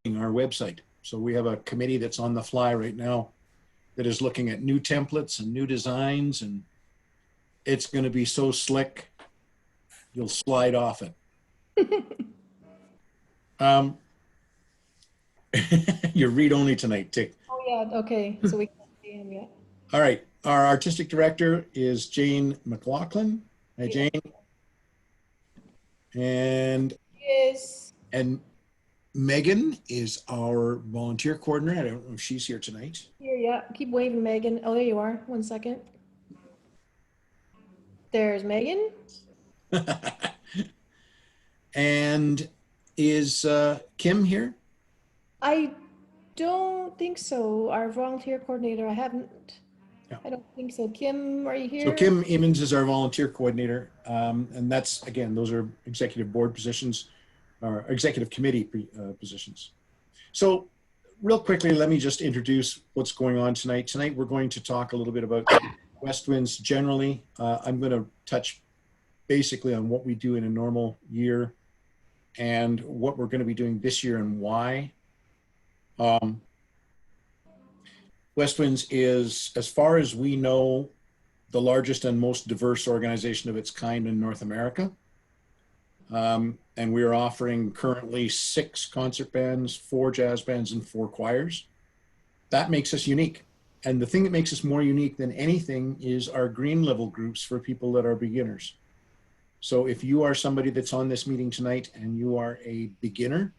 our website. So we have a committee that's on the fly right now that is looking at new templates and new designs, and it's going to be so slick, you'll slide off it. You're read-only tonight, Tick. Oh yeah, okay. So we can't see him yet. All right. Our artistic director is Jane McLaughlin. Hi, Jane. And Yes. Megan is our volunteer coordinator. I don't know if she's here tonight. Here, yeah. Keep waving, Megan. Oh, there you are. 1 second. There's Megan. And is Kim here? I don't think so. Our volunteer coordinator, I haven't. Yeah. I don't think so. Kim, are you here? So Kim Emmons is our volunteer coordinator. And that's, again, those are executive board positions or executive committee positions. So real quickly, let me just introduce what's going on tonight. Tonight, we're going to talk a little bit about Westwinds generally. I'm going to touch basically on what we do in a normal year and what we're going to be doing this year and why. Westwinds is, as far as we know, the largest and most diverse organization of its kind in North America. And we are offering currently 6 concert bands, 4 jazz bands, and 4 choirs. That makes us unique. And the thing that makes us more unique than anything is our green level groups for people that are beginners. So if you are somebody that's on this meeting tonight and you are a beginner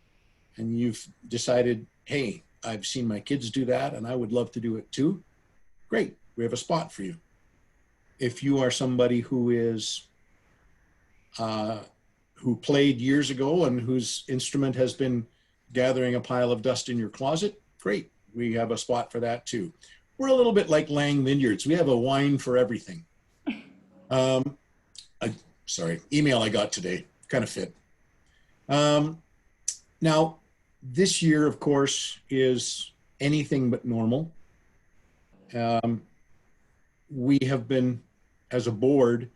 and you've decided, hey, I've seen my kids do that and I would love to do it too, great, we have a spot for you. If you are somebody who is, who played years ago and whose instrument has been gathering a pile of dust in your closet, great, we have a spot for that too. We're a little bit like Lang Vineyards. We have a wine for everything. Sorry, email I got today, kind of fit. Now, this year, of course, is anything but normal. We have been, as a board,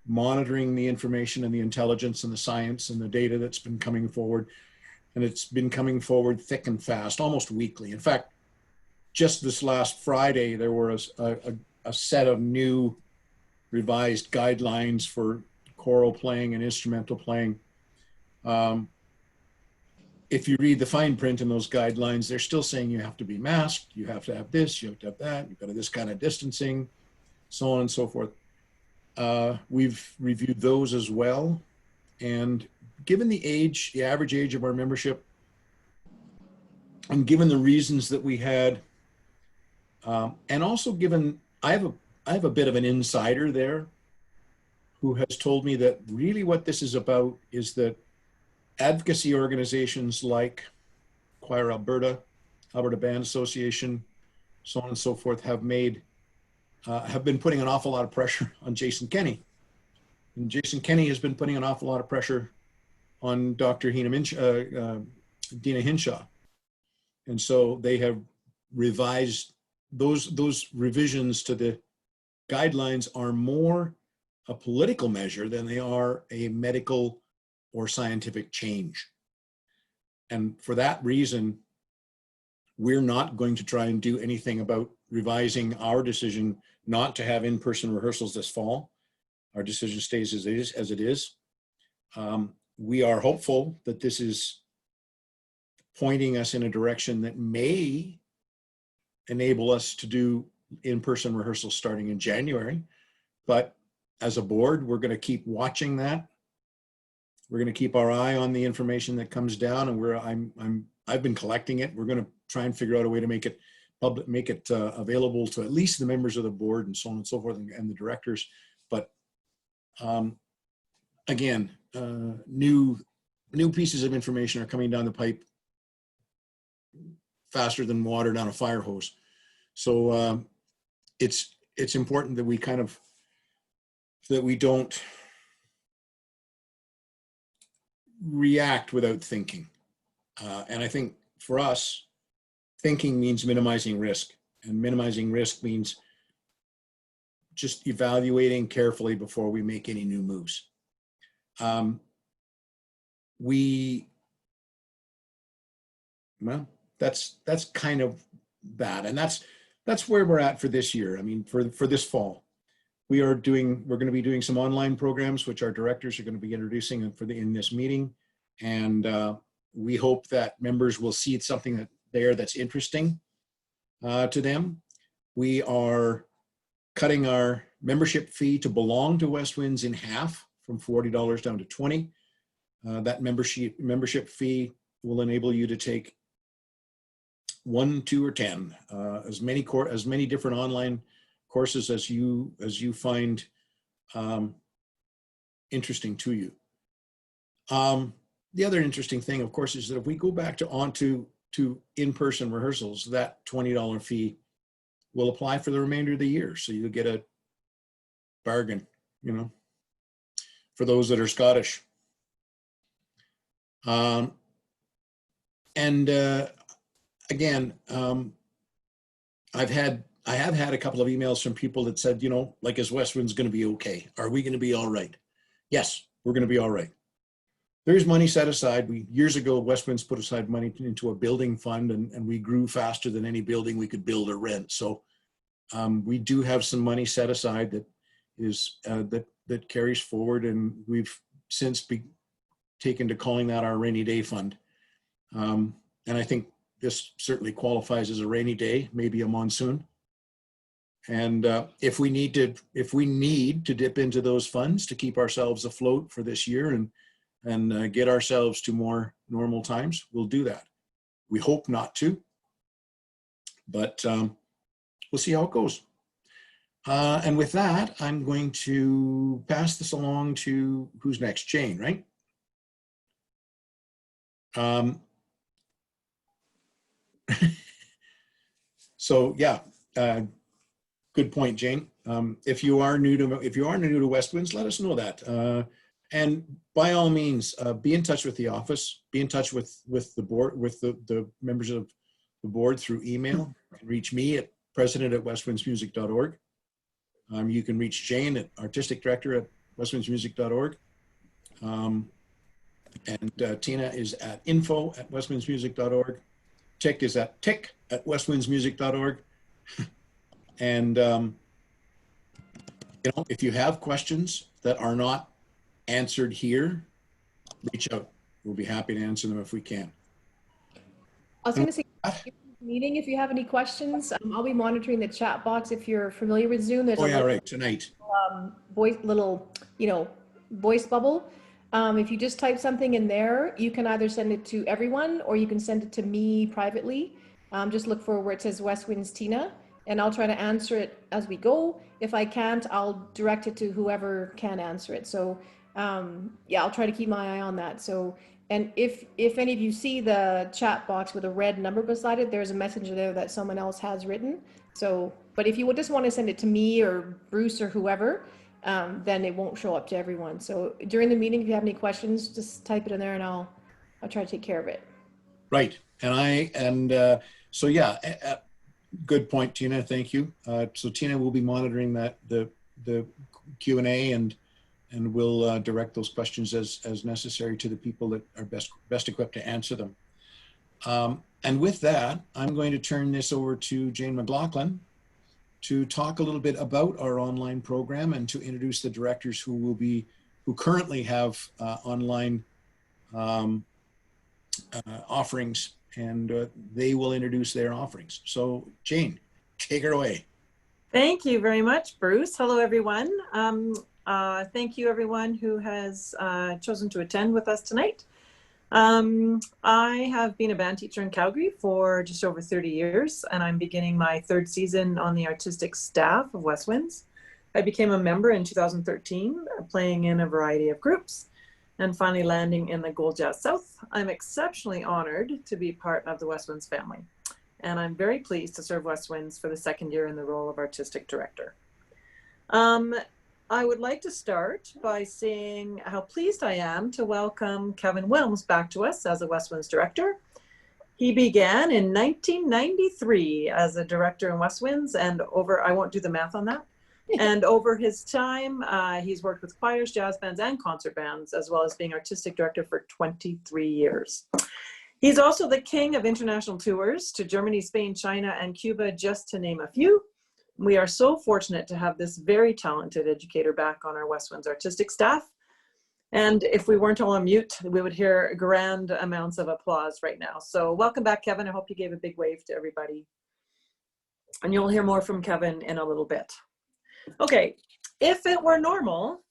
monitoring the information and the intelligence and the science and the data that's been coming forward. And it's been coming forward thick and fast, almost weekly. In fact, just this last Friday, there was a set of new revised guidelines for choral playing and instrumental playing. If you read the fine print in those guidelines, they're still saying you have to be masked, you have to have this, you have to have that, you've got to have this kind of distancing, so on and so forth. We've reviewed those as well. And given the age, the average age of our membership, and given the reasons that we had, and also given, I have a bit of an insider there who has told me that really what this is about is that advocacy organizations like Choir Alberta, Alberta Band Association, so on and so forth, have been putting an awful lot of pressure on Jason Kenney. And Jason Kenney has been putting an awful lot of pressure on Dr. Dina Hinshaw. And so they have revised those revisions to the guidelines are more a political measure than they are a medical or scientific change. And for that reason, we're not going to try and do anything about revising our decision not to have in-person rehearsals this fall. Our decision stays as it is. We are hopeful that this is pointing us in a direction that may enable us to do in-person rehearsals starting in January. But as a board, we're going to keep watching that. We're going to keep our eye on the information that comes down, and I've been collecting it. We're going to try and figure out a way to make it public, make it available to at least the members of the board and so on and so forth, and the directors. But again, new pieces of information are coming down the pipe faster than water down a fire hose. So it's important that we that we don't react without thinking. And I think for us, thinking means minimizing risk, and minimizing risk means just evaluating carefully before we make any new moves. We Well, that's kind of that, and that's where we're at for this year. I mean, for this fall, we're going to be doing some online programs, which our directors are going to be introducing in this meeting, and we hope that members will see it's something that's interesting to them. We are cutting our membership fee to belong to Westwinds in half, from $40 down to $20. That membership fee will enable you to take 1, 2, or 10, as many different online courses as you find interesting to you. The other interesting thing, of course, is that if we go back to in-person rehearsals, that $20 fee will apply for the remainder of the year. So you'll get a bargain, for those that are Scottish. Again, I have had a couple of emails from people that said, is Westwinds going to be okay? Are we going to be all right? Yes, we're going to be all right. There's money set aside. Years ago, Westwinds put aside money into a building fund, and we grew faster than any building we could build or rent. So we do have some money set aside that is that carries forward, and we've since taken to calling that our rainy day fund. And I think this certainly qualifies as a rainy day, maybe a monsoon. And if we need to dip into those funds to keep ourselves afloat for this year and get ourselves to more normal times, we'll do that. We hope not to, but we'll see how it goes. And with that, I'm going to pass this along to who's next? Jane, right? So yeah, good point, Jane. If you are new to Westwinds, let us know that. And by all means, be in touch with the office. Be in touch with the board, with the members of the board through email. You can reach me at president@westwindsmusic.org. You can reach Jane at artistic director at westwindsmusic.org. And Tina is at info@westwindsmusic.org. Tick is at tick@westwindsmusic.org. And if you have questions that are not answered here, reach out. We'll be happy to answer them if we can. I was going to say, meeting, if you have any questions, I'll be monitoring the chat box. If you're familiar with Zoom, there's tonight. Voice bubble. If you just type something in there, you can either send it to everyone or you can send it to me privately. Just look for where it says Westwinds Tina, and I'll try to answer it as we go. If I can't, I'll direct it to whoever can answer it. So yeah, I'll try to keep my eye on that. So, and if any of you see the chat box with a red number beside it, there's a message there that someone else has written. So, but if you would just want to send it to me or Bruce or whoever, then it won't show up to everyone. So during the meeting, if you have any questions, just type it in there and I'll try to take care of it. Right. So yeah, good point, Tina. Thank you. So Tina will be monitoring the Q&A and we'll direct those questions as necessary to the people that are best equipped to answer them. And with that, I'm going to turn this over to Jane McLaughlin to talk a little bit about our online program and to introduce the directors who currently have online offerings, and they will introduce their offerings. So Jane, take her away. Thank you very much, Bruce. Hello, everyone. Thank you, everyone who has chosen to attend with us tonight. I have been a band teacher in Calgary for just over 30 years, and I'm beginning my 3rd season on the artistic staff of Westwinds. I became a member in 2013, playing in a variety of groups, and finally landing in the Gold Jazz South. I'm exceptionally honored to be part of the Westwinds family, and I'm very pleased to serve Westwinds for the 2nd year in the role of artistic director. I would like to start by saying how pleased I am to welcome Kevin Wilms back to us as a Westwinds director. He began in 1993 as a director in Westwinds, and I won't do the math on that. And over his time, he's worked with choirs, jazz bands, and concert bands, as well as being artistic director for 23 years. He's also the king of international tours to Germany, Spain, China, and Cuba, just to name a few. We are so fortunate to have this very talented educator back on our Westwinds artistic staff. And if we weren't all on mute, we would hear grand amounts of applause right now. So welcome back, Kevin. I hope you gave a big wave to everybody. And you'll hear more from Kevin in a little bit. Okay, if it were normal,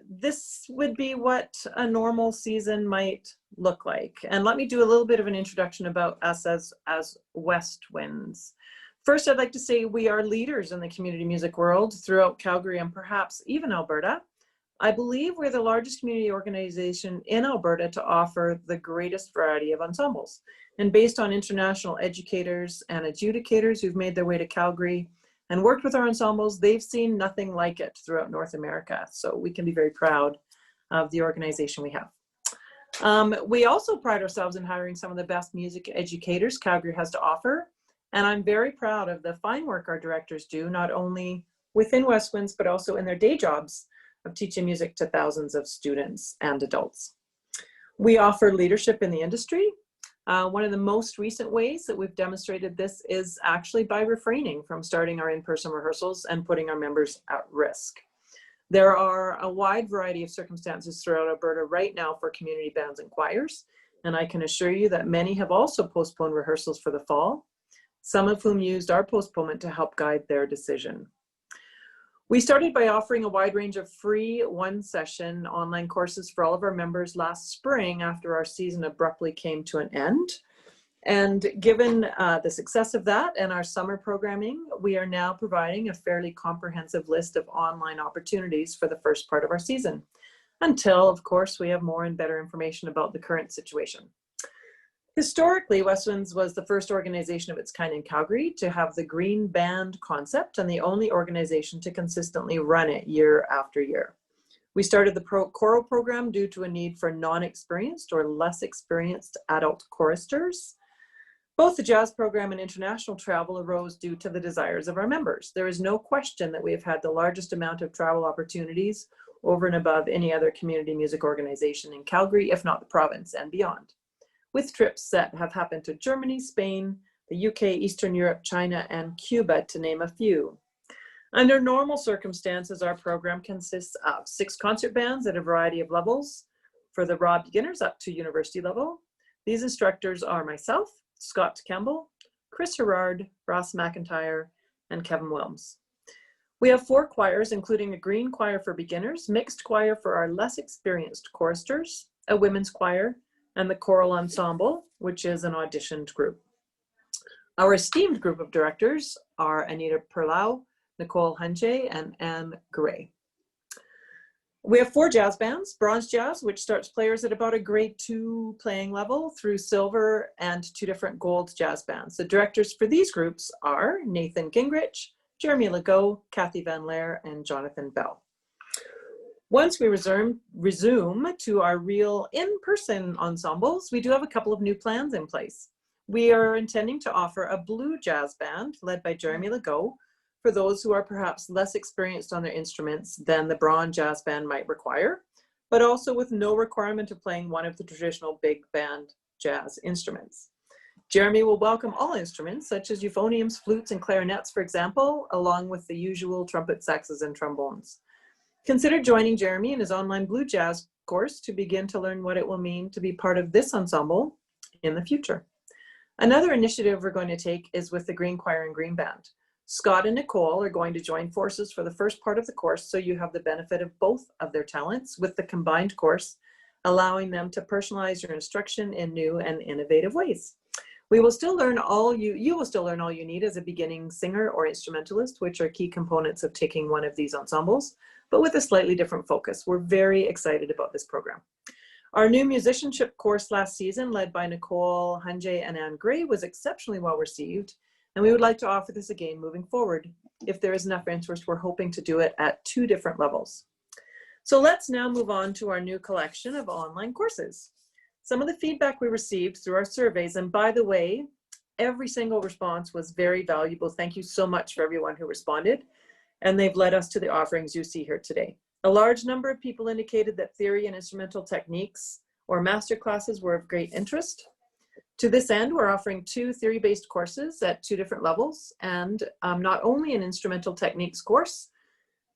this would be what a normal season might look like. And let me do a little bit of an introduction about us as Westwinds. First, I'd like to say we are leaders in the community music world throughout Calgary and perhaps even Alberta. I believe we're the largest community organization in Alberta to offer the greatest variety of ensembles. And based on international educators and adjudicators who've made their way to Calgary and worked with our ensembles, they've seen nothing like it throughout North America. So we can be very proud of the organization we have. We also pride ourselves in hiring some of the best music educators Calgary has to offer. And I'm very proud of the fine work our directors do, not only within Westwinds, but also in their day jobs of teaching music to thousands of students and adults. We offer leadership in the industry. One of the most recent ways that we've demonstrated this is actually by refraining from starting our in-person rehearsals and putting our members at risk. There are a wide variety of circumstances throughout Alberta right now for community bands and choirs, and I can assure you that many have also postponed rehearsals for the fall, some of whom used our postponement to help guide their decision. We started by offering a wide range of free one-session online courses for all of our members last spring after our season abruptly came to an end. And given the success of that and our summer programming, we are now providing a fairly comprehensive list of online opportunities for the first part of our season, until, of course, we have more and better information about the current situation. Historically, Westwinds was the first organization of its kind in Calgary to have the Green Band concept and the only organization to consistently run it year after year. We started the choral program due to a need for non-experienced or less experienced adult choristers. Both the jazz program and international travel arose due to the desires of our members. There is no question that we have had the largest amount of travel opportunities over and above any other community music organization in Calgary, if not the province and beyond, with trips that have happened to Germany, Spain, the UK, Eastern Europe, China, and Cuba, to name a few. Under normal circumstances, our program consists of 6 concert bands at a variety of levels, for the raw beginners up to university level. These instructors are myself, Scott Campbell, Chris Herrard, Ross McIntyre, and Kevin Wilms. We have 4 choirs, including a green choir for beginners, mixed choir for our less experienced choristers, a women's choir, and the choral ensemble, which is an auditioned group. Our esteemed group of directors are Anita Perlau, Nicole Hunche, and Anne Gray. We have 4 jazz bands: Bronze Jazz, which starts players at about a grade 2 playing level, through Silver, and 2 different Gold jazz bands. The directors for these groups are Nathan Gingrich, Jeremy Legault, Kathy Van Laer, and Jonathan Bell. Once we resume to our real in-person ensembles, we do have a couple of new plans in place. We are intending to offer a blue jazz band led by Jeremy Legault for those who are perhaps less experienced on their instruments than the bronze jazz band might require, but also with no requirement of playing one of the traditional big band jazz instruments. Jeremy will welcome all instruments, such as euphoniums, flutes, and clarinets, for example, along with the usual trumpet, saxes, and trombones. Consider joining Jeremy in his online Blue Jazz course to begin to learn what it will mean to be part of this ensemble in the future. Another initiative we're going to take is with the Green Choir and Green Band. Scott and Nicole are going to join forces for the first part of the course, so you have the benefit of both of their talents with the combined course, allowing them to personalize your instruction in new and innovative ways. You will still learn all you need as a beginning singer or instrumentalist, which are key components of taking one of these ensembles, but with a slightly different focus. We're very excited about this program. Our new musicianship course last season, led by Nicole Hunje and Anne Gray, was exceptionally well received, and we would like to offer this again moving forward. If there is enough interest, we're hoping to do it at 2 different levels. So let's now move on to our new collection of online courses. Some of the feedback we received through our surveys, and by the way, every single response was very valuable. Thank you so much for everyone who responded, and they've led us to the offerings you see here today. A large number of people indicated that theory and instrumental techniques or master classes were of great interest. To this end, we're offering 2 theory-based courses at 2 different levels, and not only an instrumental techniques course,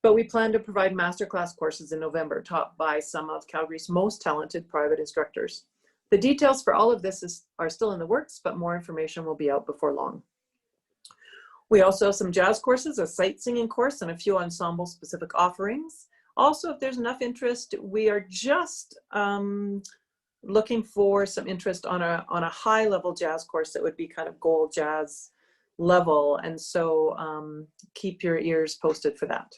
but we plan to provide masterclass courses in November taught by some of Calgary's most talented private instructors. The details for all of this are still in the works, but more information will be out before long. We also have some jazz courses, a sight singing course, and a few ensemble specific offerings. Also, if there's enough interest, we are just looking for some interest on a high level jazz course that would be kind of gold jazz level. And so keep your ears posted for that.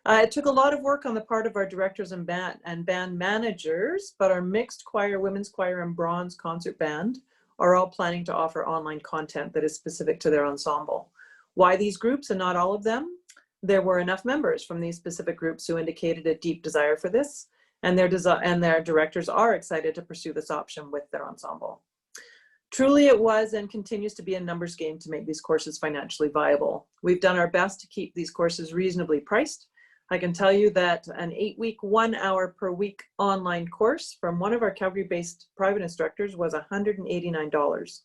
It took a lot of work on the part of our directors and band managers, but our mixed choir, women's choir, and bronze concert band are all planning to offer online content that is specific to their ensemble. Why these groups and not all of them? There were enough members from these specific groups who indicated a deep desire for this, and their directors are excited to pursue this option with their ensemble. Truly, it was and continues to be a numbers game to make these courses financially viable. We've done our best to keep these courses reasonably priced. I can tell you that an 8-week, 1 hour per week online course from one of our Calgary-based private instructors was $189.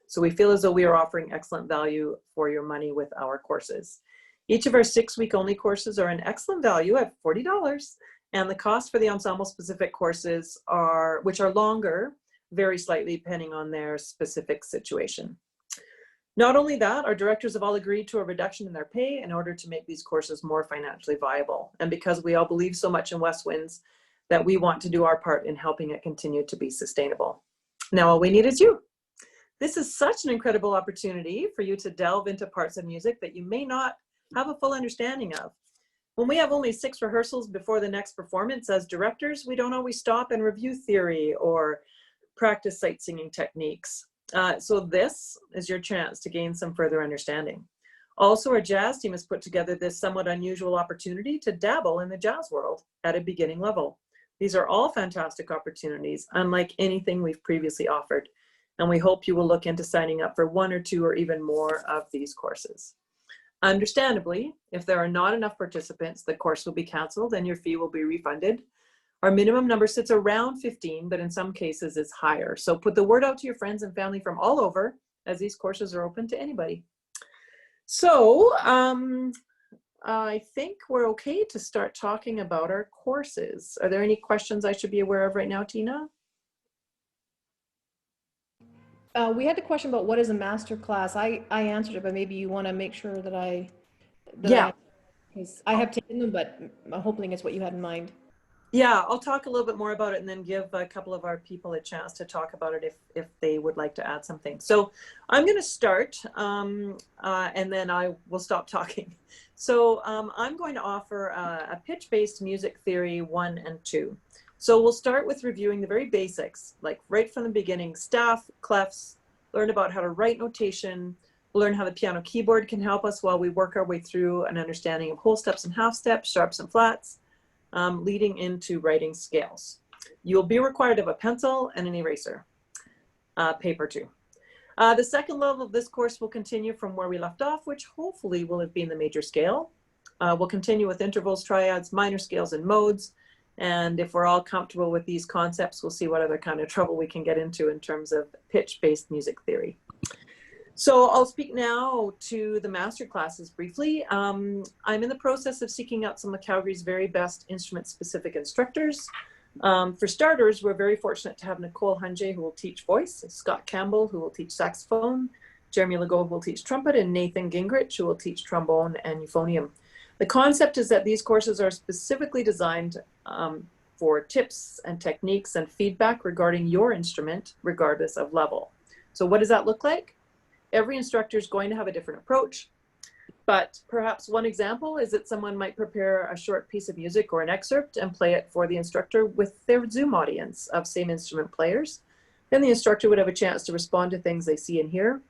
So we feel as though we are offering excellent value for your money with our courses. Each of our 6-week only courses are an excellent value at $40, and the cost for the ensemble specific courses which are longer, vary slightly depending on their specific situation. Not only that, our directors have all agreed to a reduction in their pay in order to make these courses more financially viable. And because we all believe so much in Westwinds, that we want to do our part in helping it continue to be sustainable. Now all we need is you. This is such an incredible opportunity for you to delve into parts of music that you may not have a full understanding of. When we have only 6 rehearsals before the next performance as directors, we don't always stop and review theory or practice sight singing techniques. So this is your chance to gain some further understanding. Also, our jazz team has put together this somewhat unusual opportunity to dabble in the jazz world at a beginning level. These are all fantastic opportunities, unlike anything we've previously offered. And we hope you will look into signing up for 1 or 2 or even more of these courses. Understandably, if there are not enough participants, the course will be canceled and your fee will be refunded. Our minimum number sits around 15, but in some cases is higher. So put the word out to your friends and family from all over, as these courses are open to anybody. So I think we're okay to start talking about our courses. Are there any questions I should be aware of right now, Tina? We had a question about what is a master class. I answered it, but maybe you want to make sure that because I have taken them, but I'm hoping it's what you had in mind. Yeah, I'll talk a little bit more about it and then give a couple of our people a chance to talk about it if they would like to add something. So I'm going to start and then I will stop talking. So I'm going to offer a pitch-based music theory 1 and 2. So we'll start with reviewing the very basics, like right from the beginning, staff, clefs, learn about how to write notation, learn how the piano keyboard can help us while we work our way through an understanding of whole steps and half steps, sharps and flats, leading into writing scales. You'll be required of a pencil and an eraser, paper too. The second level of this course will continue from where we left off, which hopefully will have been the major scale. We'll continue with intervals, triads, minor scales, and modes. And if we're all comfortable with these concepts, we'll see what other kind of trouble we can get into in terms of pitch-based music theory. So I'll speak now to the master classes briefly. I'm in the process of seeking out some of Calgary's very best instrument-specific instructors. For starters, we're very fortunate to have Nicole Hunjay, who will teach voice, Scott Campbell, who will teach saxophone, Jeremy Legault, who will teach trumpet, and Nathan Gingrich, who will teach trombone and euphonium. The concept is that these courses are specifically designed for tips and techniques and feedback regarding your instrument, regardless of level. So what does that look like? Every instructor is going to have a different approach, but perhaps one example is that someone might prepare a short piece of music or an excerpt and play it for the instructor with their Zoom audience of same instrument players. Then the instructor would have a chance to respond to things they see and hear,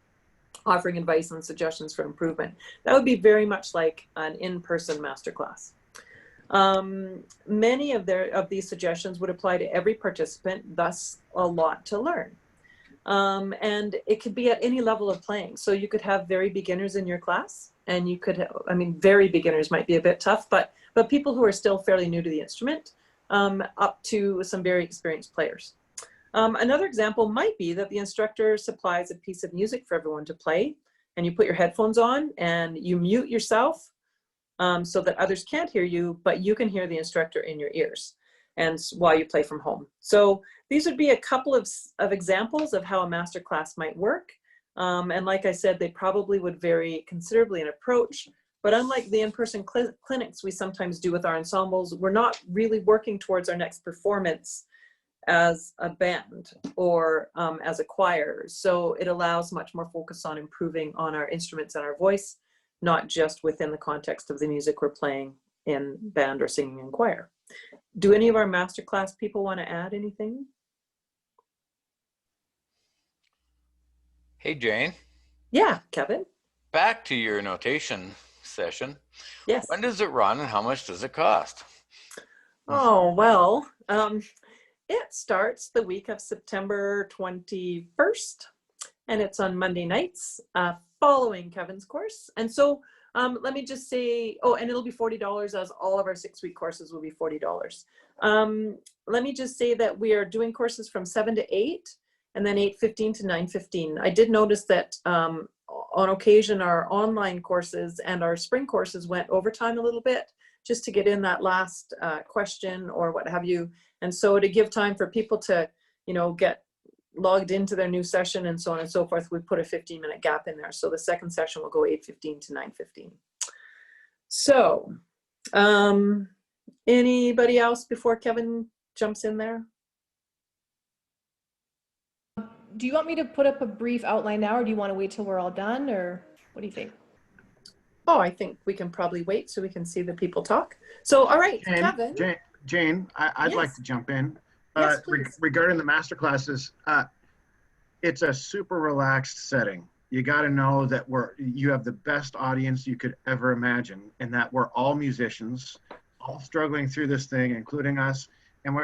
offering advice and suggestions for improvement. That would be very much like an in-person masterclass. Many of these suggestions would apply to every participant, thus a lot to learn. And it could be at any level of playing. So you could have very beginners in your class, and you could, very beginners might be a bit tough, but people who are still fairly new to the instrument, up to some very experienced players. Another example might be that the instructor supplies a piece of music for everyone to play, and you put your headphones on and you mute yourself so that others can't hear you, but you can hear the instructor in your ears and while you play from home. So these would be a couple of examples of how a masterclass might work. And like I said, they probably would vary considerably in approach, but unlike the in-person clinics we sometimes do with our ensembles, we're not really working towards our next performance as a band or as a choir. So it allows much more focus on improving on our instruments and our voice, not just within the context of the music we're playing in band or singing in choir. Do any of our masterclass people want to add anything? Hey, Jane, Yeah, Kevin? back to your notation session. Yes. When does it run and how much does it cost? Oh, well, it starts the week of September 21st, and it's on Monday nights following Kevin's course. And so let me just say, oh, and it'll be $40 as all of our 6-week courses will be $40. Let me just say that we are doing courses from 7 to 8 and then 8:15 to 9:15. I did notice that on occasion our online courses and our spring courses went overtime a little bit just to get in that last question or what have you. And so to give time for people to, you know, get logged into their new session and so on and so forth, we put a 15-minute gap in there. So the second session will go 8:15 to 9:15. So anybody else before Kevin jumps in there? Do you want me to put up a brief outline now, or do you want to wait till we're all done, or what do you think? Oh, I think we can probably wait so we can see the people talk. So, all right, Jane, Kevin. Jane, I'd like Yes. to jump in. Yes, please. Regarding the master classes, it's a super relaxed setting. You got to know that you have the best audience you could ever imagine, and that we're all musicians, all struggling through this thing, including us. And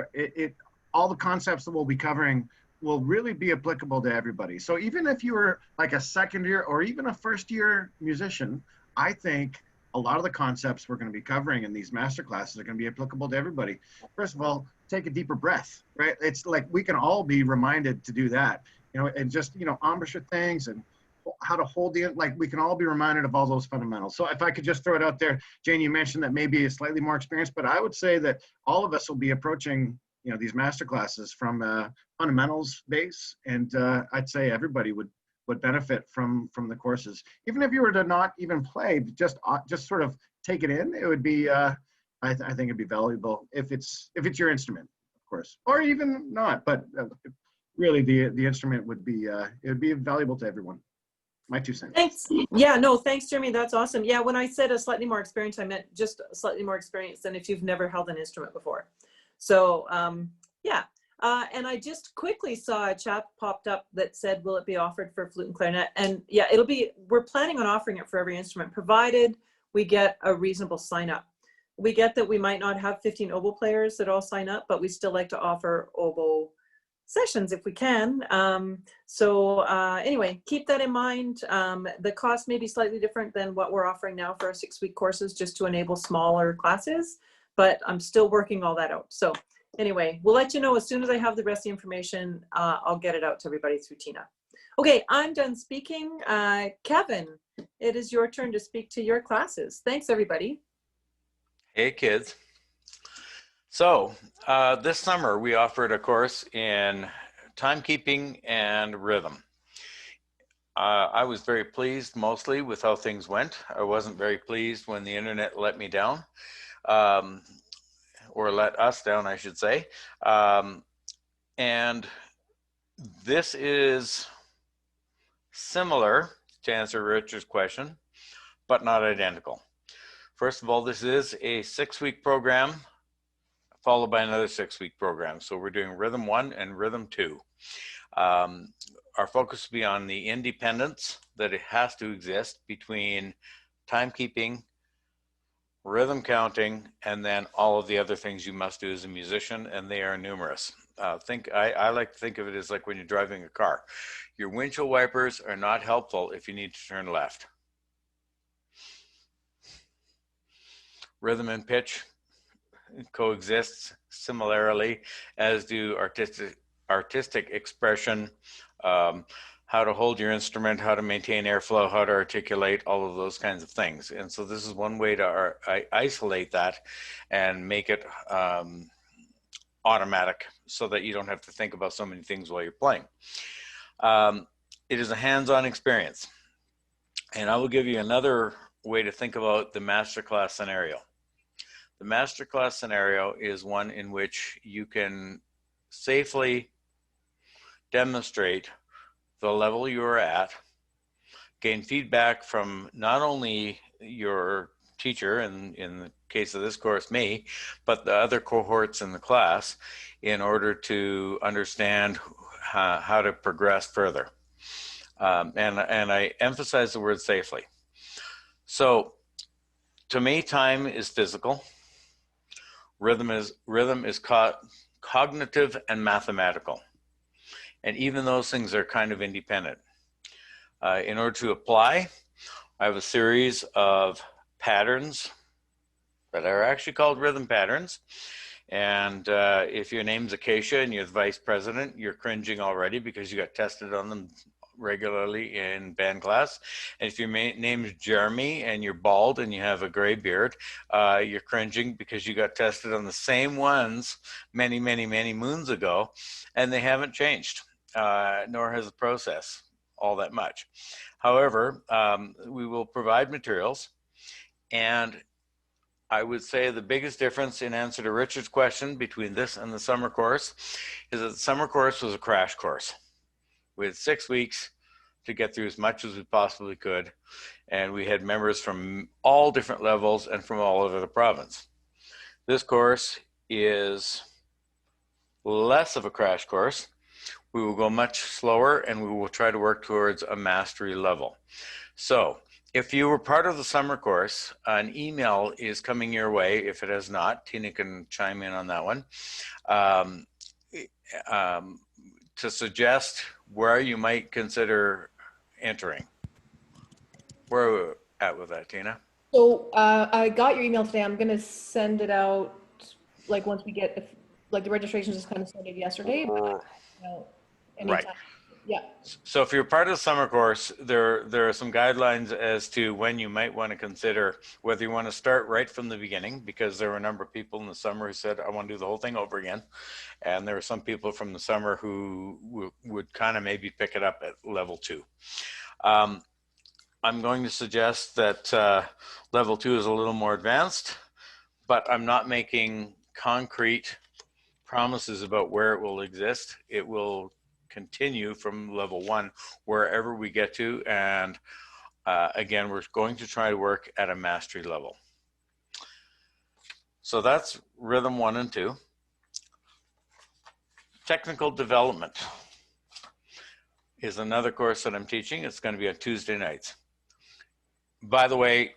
all the concepts that we'll be covering will really be applicable to everybody. So even if you were like a second year or even a first year musician, I think a lot of the concepts we're going to be covering in these master classes are going to be applicable to everybody. First of all, take a deeper breath, right? It's like we can all be reminded to do that, you know, and just, you know, embouchure things and how to hold the, like we can all be reminded of all those fundamentals. So if I could just throw it out there, Jane, you mentioned that maybe a slightly more experienced, but I would say that all of us will be approaching, you know, these master classes from a fundamentals base, and I'd say everybody would benefit from the courses. Even if you were to not even play, just sort of take it in, it would be I think it'd be valuable if it's your instrument, of course, or even not. But really, the instrument would be it would be valuable to everyone. My 2 cents. Thanks. Yeah, no, thanks, Jeremy. That's awesome. Yeah, when I said a slightly more experienced, I meant just slightly more experienced than if you've never held an instrument before. So yeah. And I just quickly saw a chat popped up that said, will it be offered for flute and clarinet? And yeah, we're planning on offering it for every instrument, provided we get a reasonable sign up. We get that we might not have 15 oboe players that all sign up, but we still like to offer oboe sessions if we can. Anyway, keep that in mind. The cost may be slightly different than what we're offering now for our 6-week courses, just to enable smaller classes, but I'm still working all that out. So anyway, we'll let you know as soon as I have the rest of the information. I'll get it out to everybody through Tina. Okay, I'm done speaking. Kevin, it is your turn to speak to your classes. Thanks, everybody. Hey, kids. So this summer we offered a course in timekeeping and rhythm. I was very pleased mostly with how things went. I wasn't very pleased when the internet let me down, or let us down, I should say. And this is similar, to answer Richard's question, but not identical. First of all, this is a 6-week program followed by another 6-week program. So we're doing Rhythm 1 and Rhythm 2. Our focus will be on the independence that it has to exist between timekeeping, rhythm counting, and then all of the other things you must do as a musician, and they are numerous. I like to think of it as like when you're driving a car. Your windshield wipers are not helpful if you need to turn left. Rhythm and pitch coexists similarly, as do artistic expression, how to hold your instrument, how to maintain airflow, how to articulate, all of those kinds of things. And so this is one way to isolate that and make it automatic so that you don't have to think about so many things while you're playing. It is a hands-on experience. And I will give you another way to think about the masterclass scenario. The masterclass scenario is one in which you can safely demonstrate the level you're at, gain feedback from not only your teacher, and in the case of this course, me, but the other cohorts in the class, in order to understand how to progress further. And I emphasize the word safely. So to me, time is physical. Rhythm is cognitive and mathematical. And even those things are kind of independent. In order to apply, I have a series of patterns that are actually called rhythm patterns. And if your name's Acacia and you're the vice president, you're cringing already because you got tested on them regularly in band class. And if your name is Jeremy and you're bald and you have a gray beard, you're cringing because you got tested on the same ones many, many, many moons ago, and they haven't changed, nor has the process all that much. However, we will provide materials, and I would say the biggest difference, in answer to Richard's question, between this and the summer course is that the summer course was a crash course. We had 6 weeks to get through as much as we possibly could, and we had members from all different levels and from all over the province. This course is less of a crash course. We will go much slower, and we will try to work towards a mastery level. So if you were part of the summer course, an email is coming your way. If it has not, Tina can chime in on that one, to suggest where you might consider entering. Where are we at with that, Tina? So I got your email today. I'm gonna send it out, like, once we get, like, the registrations just kind of started yesterday, but, you know, anytime. Right. Yeah. So if you're part of the summer course, there are some guidelines as to when you might want to consider whether you want to start right from the beginning, because there were a number of people in the summer who said, I want to do the whole thing over again. And there were some people from the summer who would kind of maybe pick it up at level 2. I'm going to suggest that level 2 is a little more advanced, but I'm not making concrete promises about where it will exist. It will continue from level 1 wherever we get to, and again, we're going to try to work at a mastery level. So that's rhythm 1 and 2. Technical development is another course that I'm teaching. It's going to be on Tuesday nights. By the way,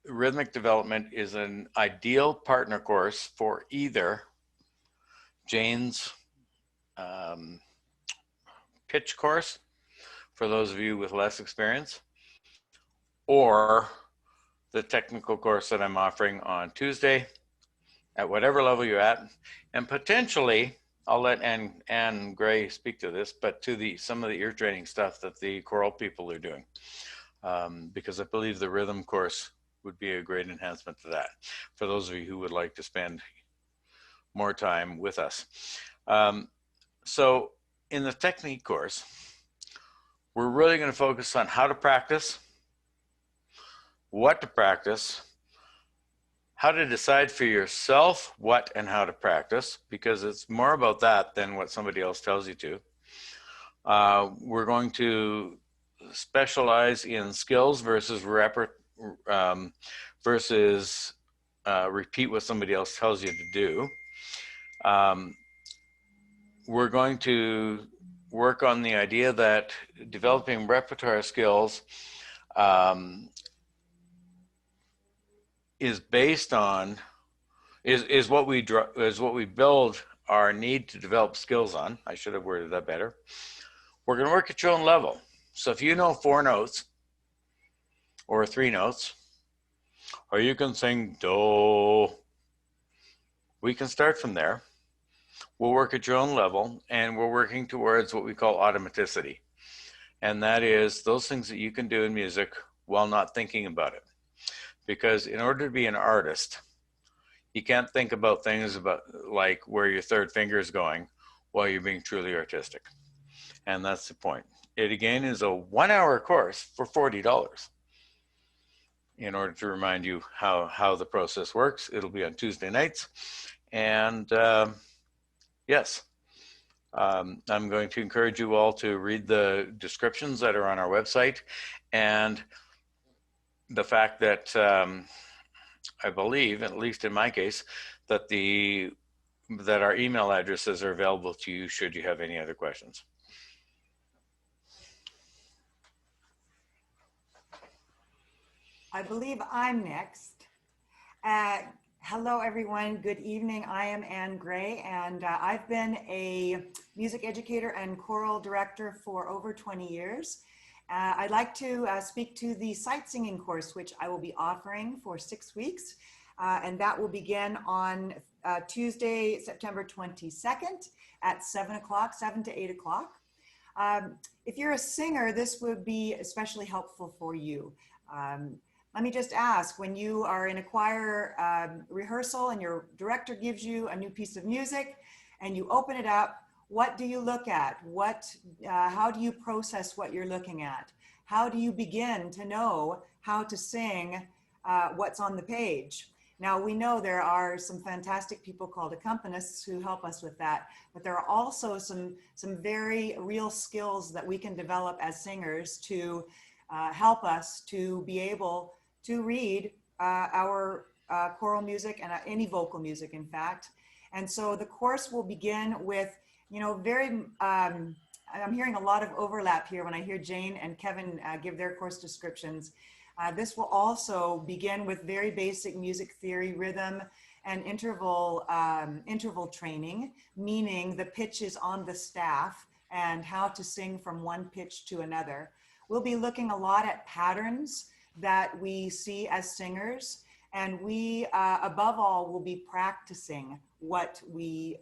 rhythmic development is an ideal partner course for either Jane's pitch course, for those of you with less experience, or the technical course that I'm offering on Tuesday at whatever level you're at. And potentially, I'll let Anne Gray speak to this, but to some of the ear training stuff that the choral people are doing. Because I believe the rhythm course would be a great enhancement to that, for those of you who would like to spend more time with us. So in the technique course, we're really going to focus on how to practice, what to practice, how to decide for yourself what and how to practice, because it's more about that than what somebody else tells you to. We're going to specialize in skills versus repeat what somebody else tells you to do. We're going to work on the idea that developing repertoire skills is based on is what we build our need to develop skills on. I should have worded that better. We're going to work at your own level. So if you know 4 notes or 3 notes, or you can sing do, we can start from there. will work at your own level, and we're working towards what we call automaticity. And that is those things that you can do in music while not thinking about it. Because in order to be an artist, you can't think about things about like where your third finger is going while you're being truly artistic. And that's the point. It again is a 1-hour course for $40. In order to remind you how the process works, it'll be on Tuesday nights. And yes, I'm going to encourage you all to read the descriptions that are on our website, and the fact that I believe, at least in my case, that our email addresses are available to you should you have any other questions. I believe I'm next. Hello, everyone. Good evening. I am Anne Gray, and I've been a music educator and choral director for over 20 years. I'd like to speak to the sight singing course, which I will be offering for 6 weeks, and that will begin on Tuesday, September 22nd at 7 o'clock, 7 to 8 o'clock. If you're a singer, this would be especially helpful for you. Let me just ask, when you are in a choir rehearsal and your director gives you a new piece of music and you open it up, what do you look at? How do you process what you're looking at? How do you begin to know how to sing what's on the page? Now, we know there are some fantastic people called accompanists who help us with that, but there are also some very real skills that we can develop as singers to help us to be able to read our choral music and any vocal music, in fact. And so the course will begin with, I'm hearing a lot of overlap here when I hear Jane and Kevin give their course descriptions. This will also begin with very basic music theory, rhythm, and interval training, meaning the pitches on the staff and how to sing from one pitch to another. We'll be looking a lot at patterns that we see as singers, and we, above all, will be practicing what we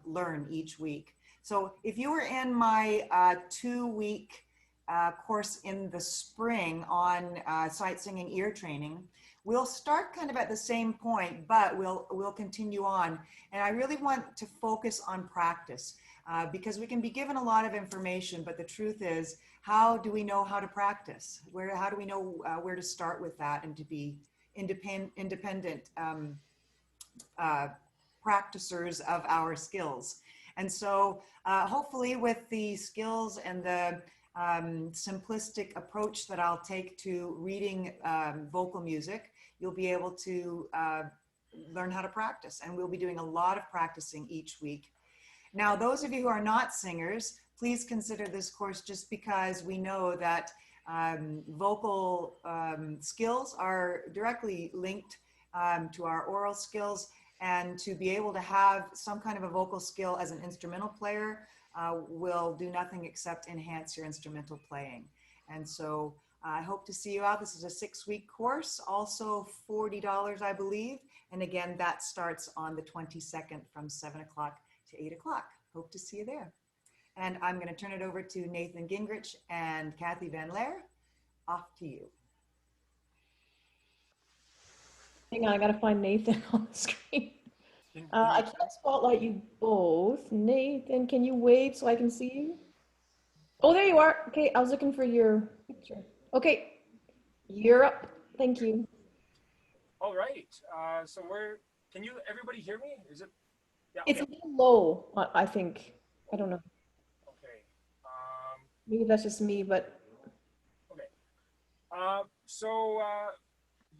learn each week. So if you were in my 2-week course in the spring on sight singing ear training, we'll start kind of at the same point, but we'll continue on. And I really want to focus on practice because we can be given a lot of information, but the truth is, how do we know how to practice? How do we know where to start with that and to be independent practicers of our skills? And so hopefully with the skills and the simplistic approach that I'll take to reading vocal music, you'll be able to learn how to practice. And we'll be doing a lot of practicing each week. Now, those of you who are not singers, please consider this course just because we know that vocal skills are directly linked to our oral skills, and to be able to have some kind of a vocal skill as an instrumental player will do nothing except enhance your instrumental playing. And so I hope to see you out. This is a 6-week course, also $40, I believe. And again, that starts on the 22nd from 7 o'clock to 8 o'clock. Hope to see you there. And I'm going to turn it over to Nathan Gingrich and Kathy Van Laer. Off to you. Hang on, I gotta find Nathan on the screen. I can't spotlight you both. Nathan, can you wave so I can see you? Oh, there you are. Okay, I was looking for your picture. Okay, you're up. Thank you. All right. So can everybody hear me? Is it? Yeah. It's a little low, I think. I don't know. Okay. Maybe that's just me, but. Okay.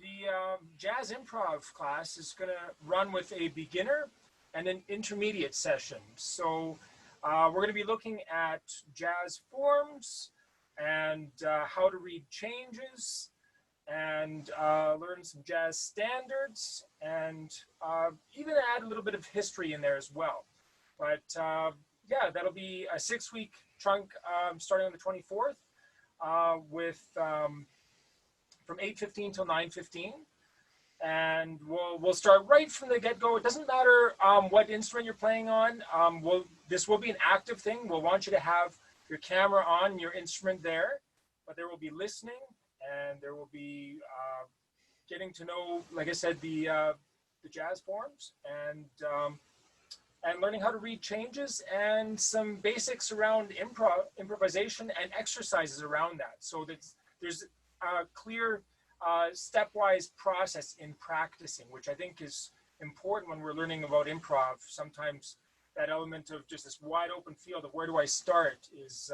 The jazz improv class is going to run with a beginner and an intermediate session. So we're going to be looking at jazz forms and how to read changes and learn some jazz standards and even add a little bit of history in there as well. But yeah, that'll be a 6-week chunk starting on the 24th with from 8:15 till 9:15. and we'll start right from the get-go. It doesn't matter what instrument you're playing on. This will be an active thing. We'll want you to have your camera on, your instrument there, but there will be listening, and there will be getting to know, like I said, the jazz forms, and learning how to read changes and some basics around improvisation and exercises around that. So that there's a clear stepwise process in practicing, which I think is important when we're learning about improv. Sometimes that element of just this wide open field of where do I start is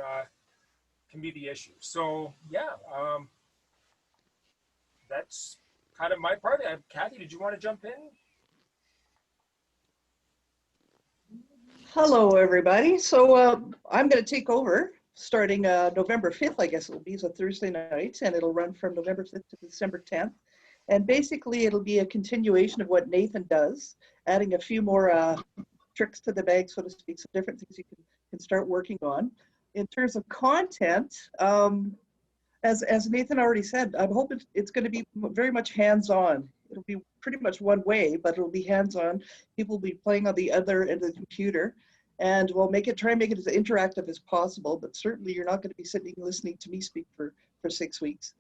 can be the issue. So yeah, that's kind of my part. Kathy, did you want to jump in? Hello, everybody. So I'm going to take over starting November 5th, I guess it'll be, so Thursday night, and it'll run from November 5th to December 10th. And basically, it'll be a continuation of what Nathan does, adding a few more tricks to the bag, so to speak, some different things you can start working on. In terms of content, as Nathan already said, I'm hoping it's going to be very much hands-on. It'll be pretty much one way, but it'll be hands-on. People will be playing on the other end of the computer, and we'll try and make it as interactive as possible, but certainly you're not going to be sitting listening to me speak for 6 weeks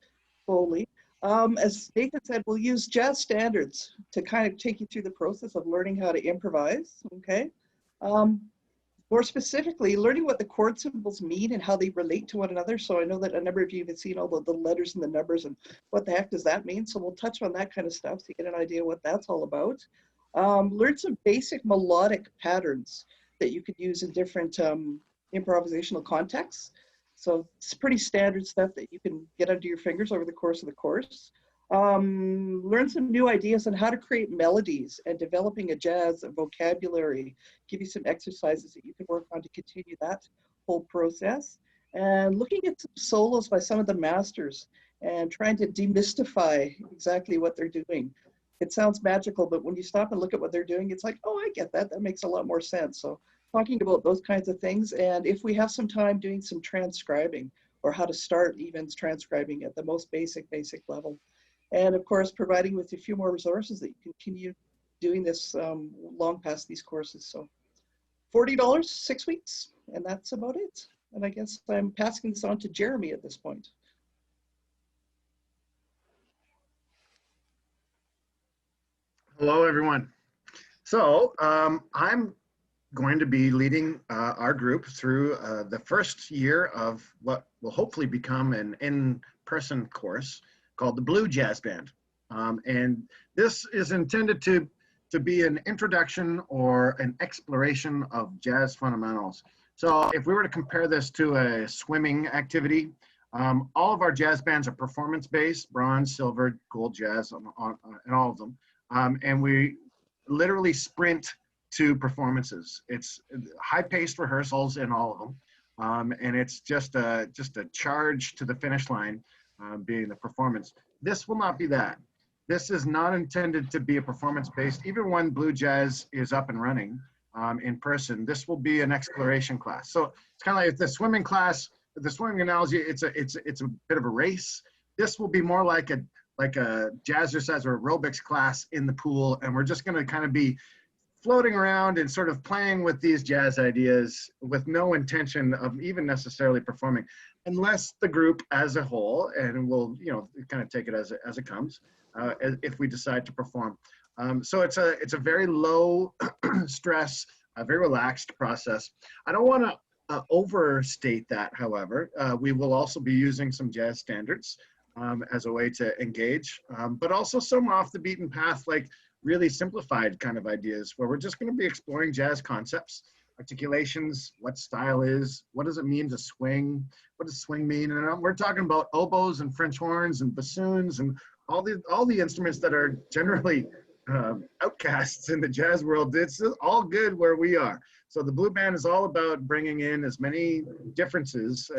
fully. As Nathan said, we'll use jazz standards to kind of take you through the process of learning how to improvise, okay? More specifically, learning what the chord symbols mean and how they relate to one another. So I know that a number of you have seen all the letters and the numbers and what the heck does that mean? So we'll touch on that kind of stuff to get an idea what that's all about. Learn some basic melodic patterns that you could use in different improvisational contexts. So it's pretty standard stuff that you can get under your fingers over the course of the course. Learn some new ideas on how to create melodies and developing a jazz vocabulary, give you some exercises that you can work on to continue that whole process. And looking at some solos by some of the masters and trying to demystify exactly what they're doing. It sounds magical, but when you stop and look at what they're doing, it's like, oh, I get that. That makes a lot more sense. So talking about those kinds of things. And if we have some time, doing some transcribing or how to start even transcribing at the most basic level. And of course, providing with a few more resources that you can continue doing this long past these courses. So $40, 6 weeks, and that's about it. And I guess I'm passing this on to Jeremy at this point. Hello, everyone. So I'm going to be leading our group through the first year of what will hopefully become an in-person course called the Blue Jazz Band. And this is intended to be an introduction or an exploration of jazz fundamentals. So if we were to compare this to a swimming activity, all of our jazz bands are performance-based, bronze, silver, gold jazz, and all of them. And we literally sprint to performances. It's high-paced rehearsals in all of them. And it's just a charge to the finish line. Being the performance. This will not be that. This is not intended to be a performance-based, even when Blue Jazz is up and running in person, this will be an exploration class. So it's kind of like the swimming class, the swimming analogy, it's a bit of a race. This will be more like a jazzercise or aerobics class in the pool, and we're just gonna kind of be floating around and sort of playing with these jazz ideas with no intention of even necessarily performing, unless the group as a whole, and we'll kind of take it as it comes, if we decide to perform. So it's a very low stress, a very relaxed process. I don't want to overstate that, however. We will also be using some jazz standards as a way to engage, but also some off the beaten path, like really simplified kind of ideas where we're just going to be exploring jazz concepts, articulations, what style is, what does it mean to swing, what does swing mean, and we're talking about oboes and French horns and bassoons and all the instruments that are generally outcasts in the jazz world. It's all good where we are. So the Blue Band is all about bringing in as many differences,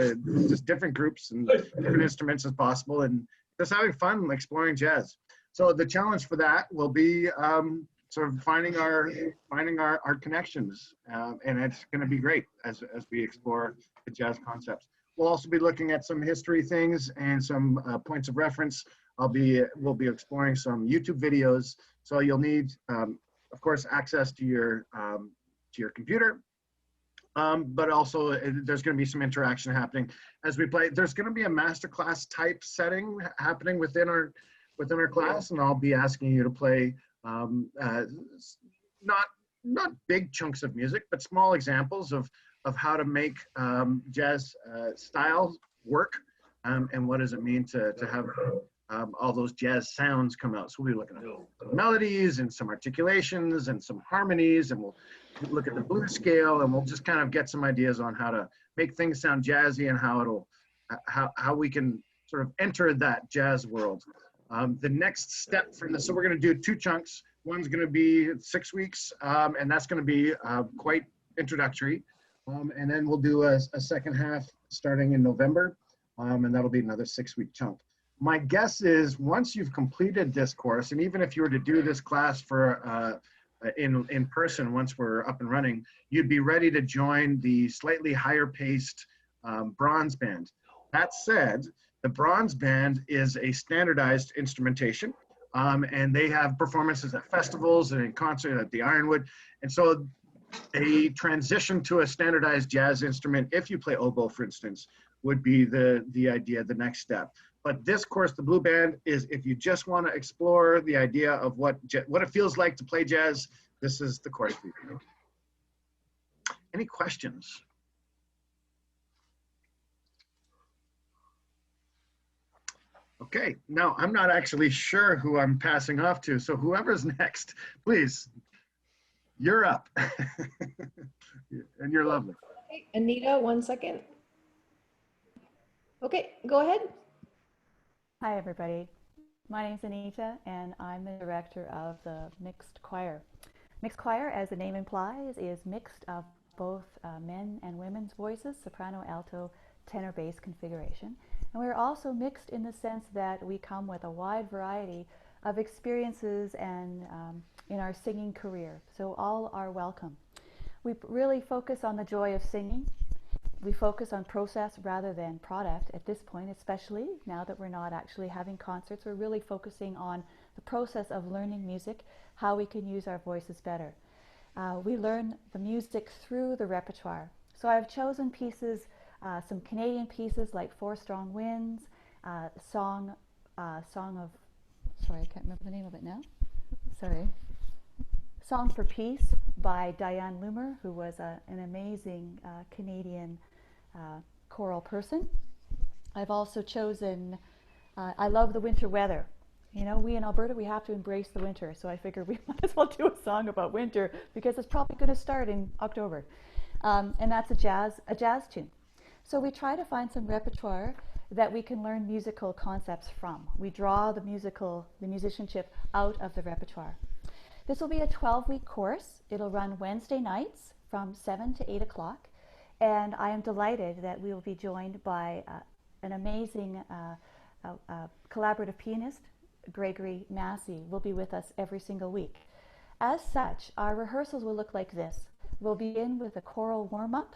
just different groups and different instruments as possible, and just having fun exploring jazz. So the challenge for that will be sort of finding our connections, and it's going to be great as we explore the jazz concepts. We'll also be looking at some history things and some points of reference we'll be exploring some YouTube videos. So you'll need, of course, access to your computer. But also there's going to be some interaction happening as we play. There's going to be a masterclass type setting happening within our class, and I'll be asking you to play not big chunks of music, but small examples of how to make jazz styles work, and what does it mean to have all those jazz sounds come out. So we'll be looking at melodies and some articulations and some harmonies, and we'll look at the blues scale, and we'll just kind of get some ideas on how to make things sound jazzy and how we can sort of enter that jazz world. The next step from this, so we're going to do 2 chunks. One's going to be 6 weeks, and that's going to be quite introductory. And then we'll do a second half starting in November, and that'll be another 6-week chunk. My guess is once you've completed this course, and even if you were to do this class for in person, once we're up and running, you'd be ready to join the slightly higher paced bronze band. That said, the bronze band is a standardized instrumentation, and they have performances at festivals and in concert at the Ironwood. And so a transition to a standardized jazz instrument, if you play oboe, for instance, would be the idea, the next step. But this course, the Blue Band, is if you just want to explore the idea of what it feels like to play jazz, this is the course for you. Any questions? Okay, now I'm not actually sure who I'm passing off to, so whoever's next, please, you're up. And you're lovely. Okay, Anita, 1 second. Okay, go ahead. Hi, everybody. My name's Anita, and I'm the director of the Mixed Choir. Mixed Choir, as the name implies, is mixed of both men and women's voices, soprano, alto, tenor, bass configuration. And we're also mixed in the sense that we come with a wide variety of experiences and in our singing career. So all are welcome. We really focus on the joy of singing. We focus on process rather than product at this point, especially now that we're not actually having concerts. We're really focusing on the process of learning music, how we can use our voices better. We learn the music through the repertoire. So I've chosen pieces, some Canadian pieces like Four Strong Winds, song of, sorry, I can't remember the name of it now. Sorry. Song for Peace by Diane Loomer, who was an amazing Canadian choral person. I've also chosen, I love the winter weather. You know, we in Alberta, we have to embrace the winter, so I figured we might as well do a song about winter because it's probably going to start in October. And that's a jazz tune. So we try to find some repertoire that we can learn musical concepts from. We draw the musicianship out of the repertoire. This will be a 12-week course. It'll run Wednesday nights from 7 to 8 o'clock. And I am delighted that we will be joined by an amazing collaborative pianist, Gregory Massey, will be with us every single week. As such, our rehearsals will look like this. We'll begin with a choral warm-up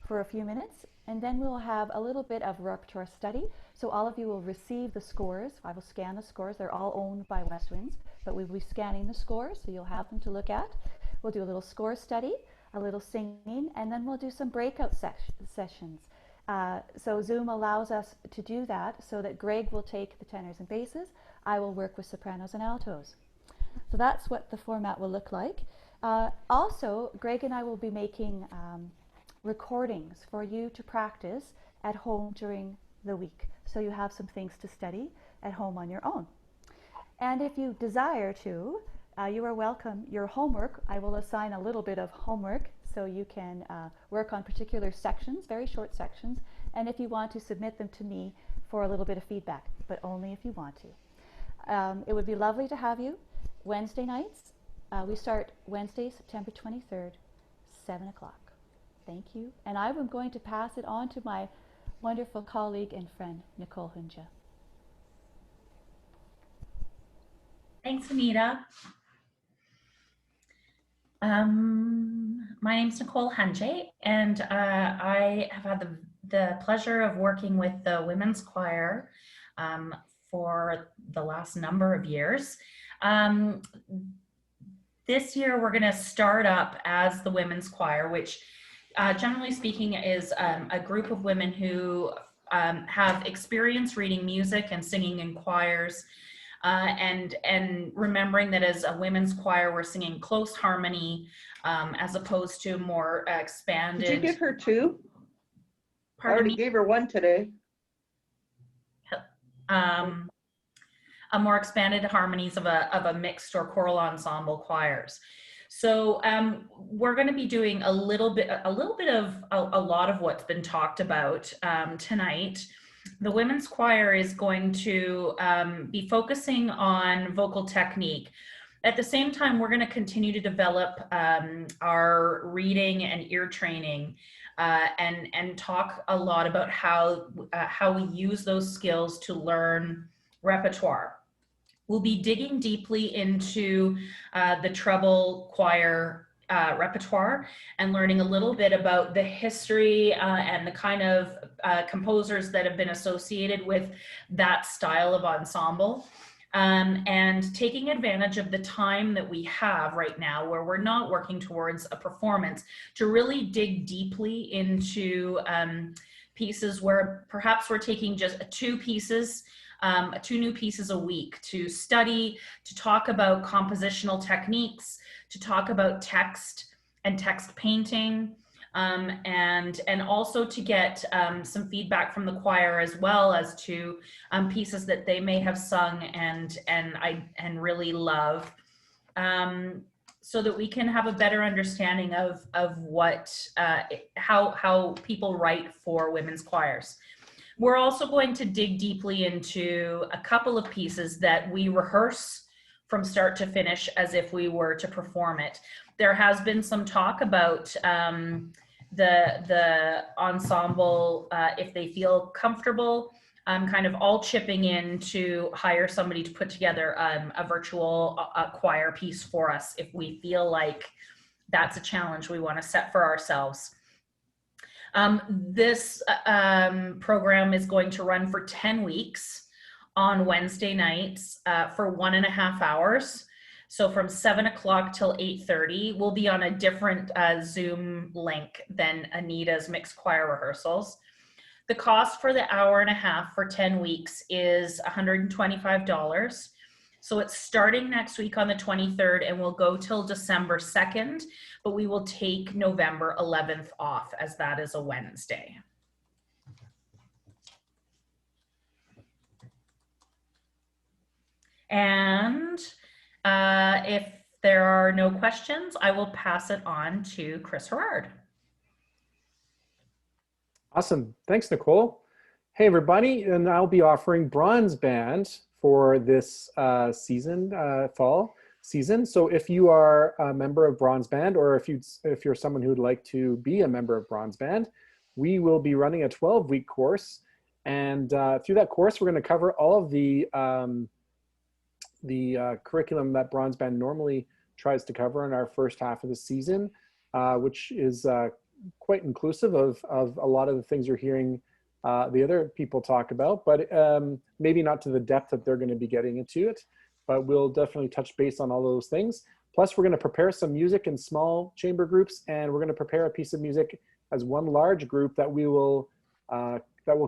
for a few minutes, and then we'll have a little bit of repertoire study. So all of you will receive the scores. I will scan the scores. They're all owned by Westwinds, but we will be scanning the scores, so you'll have them to look at. We'll do a little score study, a little singing, and then we'll do some breakout sessions. So Zoom allows us to do that so that Greg will take the tenors and basses. I will work with sopranos and altos. So that's what the format will look like. Also, Greg and I will be making recordings for you to practice at home during the week. So you have some things to study at home on your own. And if you desire to, you are welcome. Your homework, I will assign a little bit of homework so you can work on particular sections, very short sections, and if you want to submit them to me for a little bit of feedback, but only if you want to. It would be lovely to have you. Wednesday nights, we start Wednesday, September 23rd, 7 o'clock. Thank you. And I am going to pass it on to my wonderful colleague and friend, Nicole Hunja. Thanks, Anita. My name is Nicole Hunje, and I have had the pleasure of working with the women's choir for the last number of years. This year, we're going to start up as the Women's Choir, which generally speaking is a group of women who have experience reading music and singing in choirs, and remembering that as a women's choir, we're singing close harmony as opposed to more expanded. Did you give her two? I Pardon already me? gave her one today. A more expanded harmonies of a mixed or choral ensemble choirs. So we're going to be doing a little bit of a lot of what's been talked about tonight. The women's choir is going to be focusing on vocal technique. At the same time, we're going to continue to develop our reading and ear training and talk a lot about how we use those skills to learn repertoire. We'll be digging deeply into the treble choir repertoire and learning a little bit about the history and the kind of composers that have been associated with that style of ensemble. And taking advantage of the time that we have right now where we're not working towards a performance to really dig deeply into pieces where perhaps we're taking just two new pieces a week to study, to talk about compositional techniques, to talk about text and text painting, and also to get some feedback from the choir as well as to pieces that they may have sung and really love, so that we can have a better understanding of what how people write for women's choirs. We're also going to dig deeply into a couple of pieces that we rehearse from start to finish as if we were to perform it. There has been some talk about the ensemble, if they feel comfortable, kind of all chipping in to hire somebody to put together a virtual choir piece for us if we feel like that's a challenge we want to set for ourselves. This program is going to run for 10 weeks on Wednesday nights for 1.5 hours. So from 7 o'clock till 8:30, we'll be on a different Zoom link than Anita's mixed choir rehearsals. The cost for the 1.5 hours for 10 weeks is $125. So it's starting next week on the 23rd and will go till December 2nd, but we will take November 11th off as that is a Wednesday. And if there are no questions, I will pass it on to Chris Herrard. Awesome. Thanks, Nicole. Hey, everybody. And I'll be offering bronze band for this fall season. So if you are a member of bronze band, or if you're someone who would like to be a member of bronze band, we will be running a 12-week course. And through that course, we're going to cover all of the curriculum that bronze band normally tries to cover in our first half of the season, which is quite inclusive of a lot of the things you're hearing the other people talk about, but maybe not to the depth that they're going to be getting into it, but we'll definitely touch base on all those things. Plus, we're going to prepare some music in small chamber groups, and we're going to prepare a piece of music as one large group that will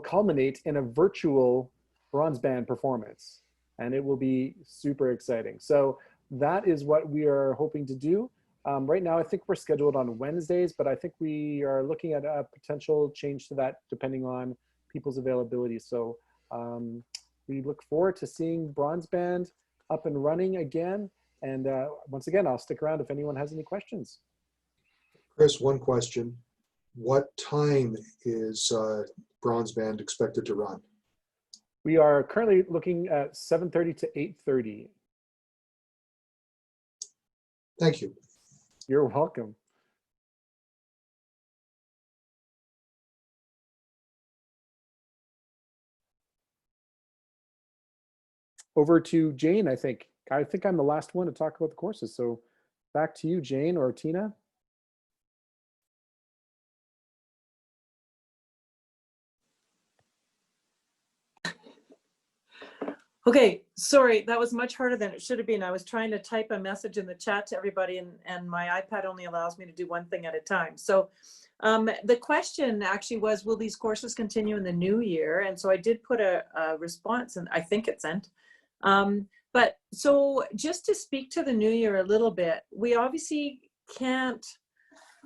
culminate in a virtual bronze band performance, and it will be super exciting. So that is what we are hoping to do. Right now, I think we're scheduled on Wednesdays, but I think we are looking at a potential change to that depending on people's availability. So we look forward to seeing bronze band up and running again. And once again, I'll stick around if anyone has any questions. Chris, one question. What time is bronze band expected to run? We are currently looking at 7:30 to 8:30. Thank you. You're welcome. Over to Jane, I think. I think I'm the last one to talk about the courses. So back to you, Jane or Tina. Okay, sorry, that was much harder than it should have been. I was trying to type a message in the chat to everybody, and my iPad only allows me to do one thing at a time. So the question actually was, will these courses continue in the new year? And so I did put a response, and I think it sent. But so just to speak to the new year a little bit, we obviously can't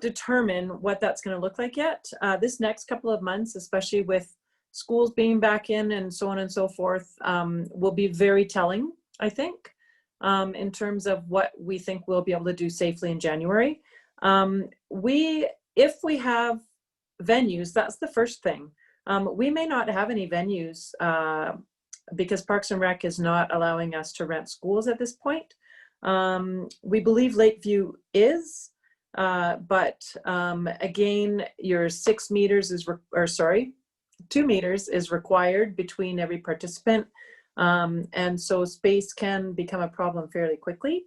determine what that's going to look like yet. This next couple of months, especially with schools being back in and so on and so forth, will be very telling, I think, in terms of what we think we'll be able to do safely in January. If we have venues, that's the first thing. We may not have any venues because Parks and Rec is not allowing us to rent schools at this point. We believe Lakeview is, but again, your 6 meters is, 2 meters is required between every participant. And so space can become a problem fairly quickly.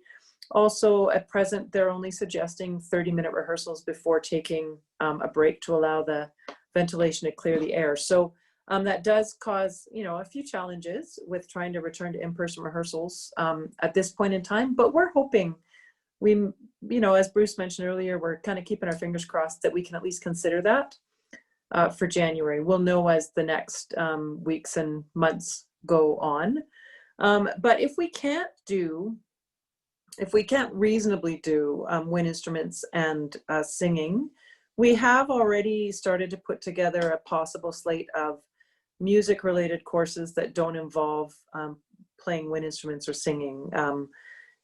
Also, at present, they're only suggesting 30-minute rehearsals before taking a break to allow the ventilation to clear the air. So that does cause, a few challenges with trying to return to in-person rehearsals at this point in time. But we're hoping as Bruce mentioned earlier, we're kind of keeping our fingers crossed that we can at least consider that for January. We'll know as the next weeks and months go on. But if we can't reasonably do wind instruments and singing, we have already started to put together a possible slate of music-related courses that don't involve playing wind instruments or singing.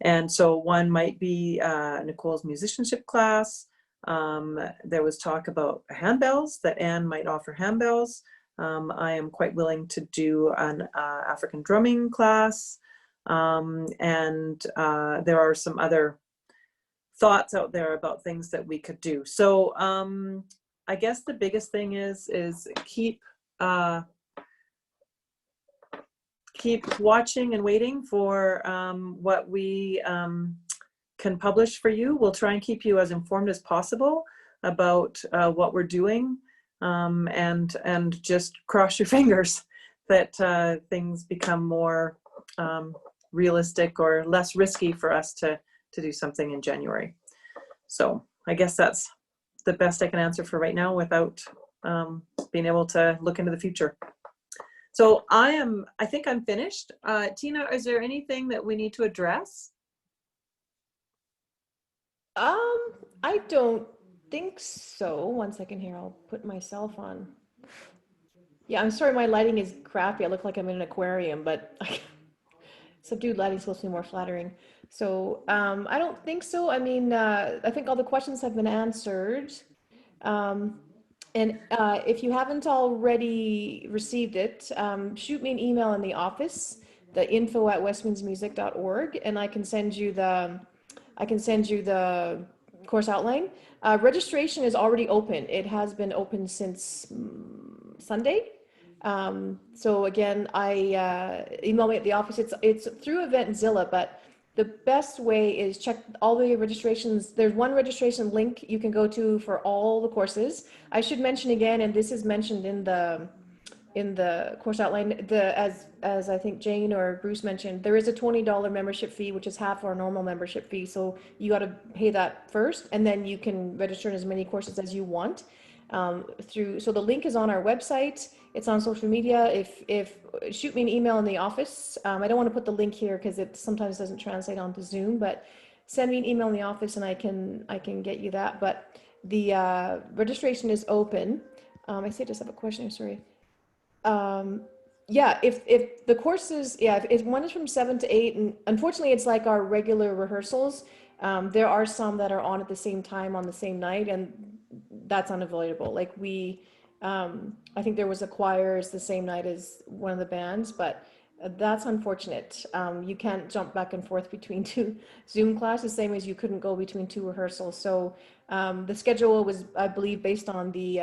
And so one might be Nicole's musicianship class. There was talk about handbells, that Anne might offer handbells. I am quite willing to do an African drumming class. And there are some other thoughts out there about things that we could do. So I guess the biggest thing is keep watching and waiting for what we can publish for you. We'll try and keep you as informed as possible about what we're doing, and just cross your fingers that things become more realistic or less risky for us to do something in January. So I guess that's the best I can answer for right now without being able to look into the future. So I think I'm finished. Tina, is there anything that we need to address? I don't think so. 1 second here, I'll put myself on. Yeah, I'm sorry, my lighting is crappy. I look like I'm in an aquarium, but subdued lighting is supposed to be more flattering. So I don't think so. I mean, I think all the questions have been answered. And if you haven't already received it, shoot me an email in the office, the info@westwindsmusic.org, and I can send you the course outline. Registration is already open. It has been open since Sunday. So again, email me at the office. It's through Eventzilla, but the best way is check all the registrations. There's one registration link you can go to for all the courses. I should mention again, and this is mentioned in the course outline, as I think Jane or Bruce mentioned, there is a $20 membership fee, which is half our normal membership fee. So you got to pay that first, and then you can register in as many courses as you want. So the link is on our website. It's on social media. If shoot me an email in the office. I don't want to put the link here because it sometimes doesn't translate onto Zoom, but send me an email in the office and I can get you that. But the registration is open. I say I just have a question. I'm sorry. Yeah, if the courses, if one is from 7 to 8, and unfortunately it's like our regular rehearsals, there are some that are on at the same time on the same night, and that's unavoidable. Like I think there was a choir is the same night as one of the bands, but that's unfortunate. You can't jump back and forth between two Zoom classes, same as you couldn't go between two rehearsals. So the schedule was, I believe, based on the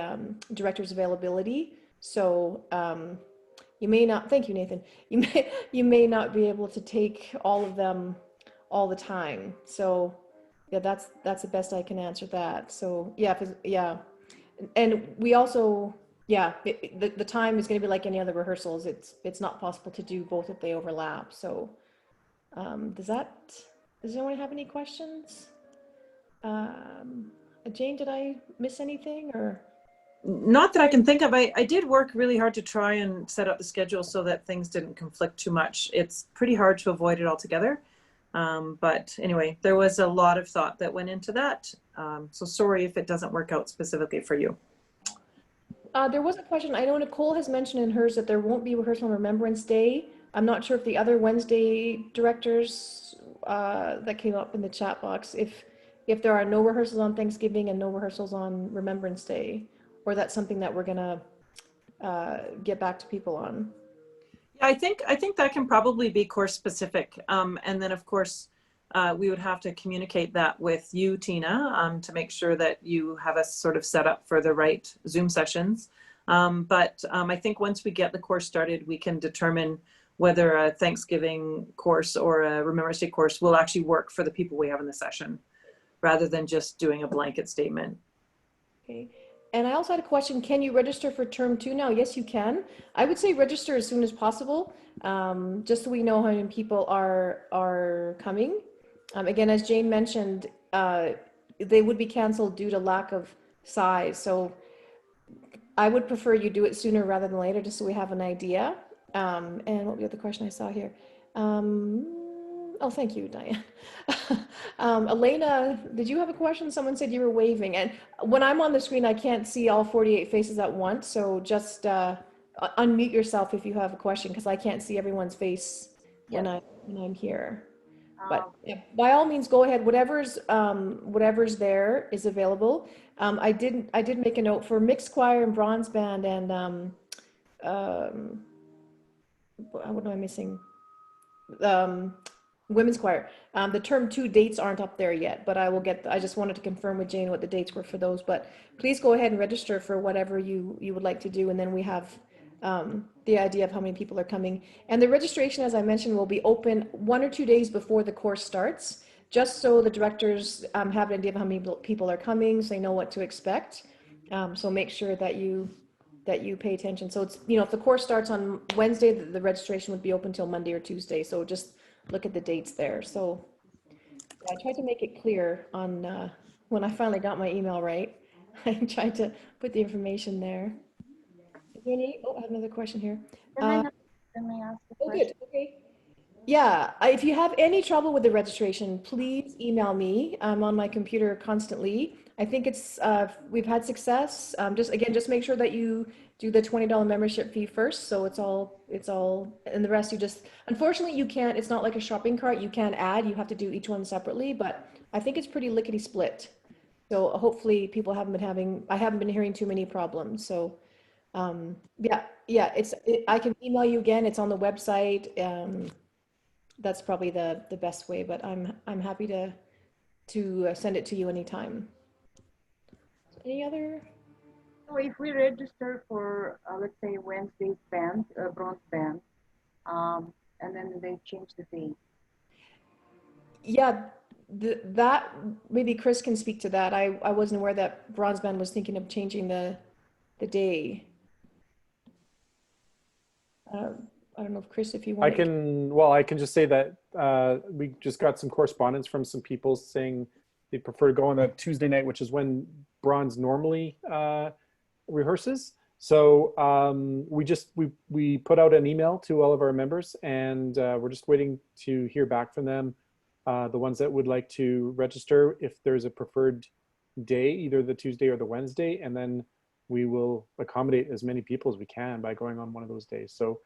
director's availability. So you may not, thank you, Nathan. You may not be able to take all of them all the time. So yeah, that's the best I can answer that. So yeah, yeah. And we also, Yeah, the time is going to be like any other rehearsals. It's not possible to do both if they overlap. So, does anyone have any questions? Jane, did I miss anything or? Not that I can think of. I did work really hard to try and set up the schedule so that things didn't conflict too much. It's pretty hard to avoid it altogether. But anyway, there was a lot of thought that went into that. So sorry if it doesn't work out specifically for you. There was a question. I know Nicole has mentioned in hers that there won't be rehearsal on Remembrance Day. I'm not sure if the other Wednesday directors that came up in the chat box, if there are no rehearsals on Thanksgiving and no rehearsals on Remembrance Day, or that's something that we're gonna get back to people on. Yeah, I think that can probably be course specific. And then of course, we would have to communicate that with you, Tina, to make sure that you have us sort of set up for the right Zoom sessions. But I think once we get the course started, we can determine whether a Thanksgiving course or a Remembrance Day course will actually work for the people we have in the session, rather than just doing a blanket statement. Okay. And I also had a question, can you register for term 2 now? Yes, you can. I would say register as soon as possible, just so we know how many people are coming. Again, as Jane mentioned, they would be canceled due to lack of size. So I would prefer you do it sooner rather than later, just so we have an idea. And what was the other question I saw here? Oh, thank you, Diane. Elena, did you have a question? Someone said you were waving. And when I'm on the screen, I can't see all 48 faces at once. So just unmute yourself if you have a question, because I can't see everyone's face when I'm here. But yeah, by all means, go ahead. Whatever's there is available. I did make a note for mixed choir and bronze band and what am I missing? Women's choir. The term 2 dates aren't up there yet, but I just wanted to confirm with Jane what the dates were for those. But please go ahead and register for whatever you would like to do, and then we have the idea of how many people are coming. And the registration, as I mentioned, will be open 1 or 2 days before the course starts, just so the directors have an idea of how many people are coming, so they know what to expect. So make sure that you pay attention. So it's, if the course starts on Wednesday, the registration would be open till Monday or Tuesday. So just look at the dates there. So I tried to make it clear on when I finally got my email right. I tried to put the information there. Oh, I have another question here. Can I ask a Oh, question? good. Okay. Yeah, if you have any trouble with the registration, please email me. I'm on my computer constantly. I think it's we've had success. Just make sure that you do the $20 membership fee first. So it's all, and the rest you just, unfortunately you can't, it's not like a shopping cart. You can't add, you have to do each one separately, but I think it's pretty lickety split. So hopefully people I haven't been hearing too many problems. So I can email you again. It's on the website. That's probably the best way, but I'm happy to send it to you anytime. Any other? So if we register for, let's say, Wednesday's band, bronze band, and then they change the date. Yeah, that maybe Chris can speak to that. I wasn't aware that bronze band was thinking of changing the day. I don't know if Chris, if you want. I can just say that we just got some correspondence from some people saying they prefer to go on a Tuesday night, which is when bronze normally rehearses. So we put out an email to all of our members, and we're just waiting to hear back from them. The ones that would like to register, if there's a preferred day, either the Tuesday or the Wednesday, and then we will accommodate as many people as we can by going on one of those days. So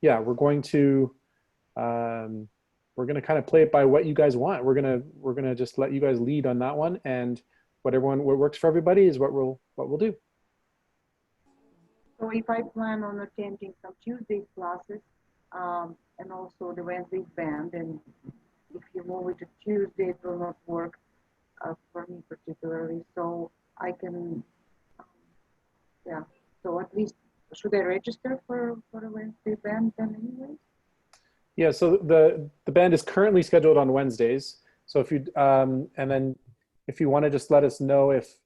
yeah, we're going to kind of play it by what you guys want. We're gonna just let you guys lead on that one, and what works for everybody is what we'll do. So if I plan on attending some Tuesday classes and also the Wednesday band, and if you move it to Tuesday, it will not work for me particularly. So I can, yeah. So at least, should I register for a Wednesday band then anyways? Yeah, so the band is currently scheduled on Wednesdays. So if you and then if you want to just let us know if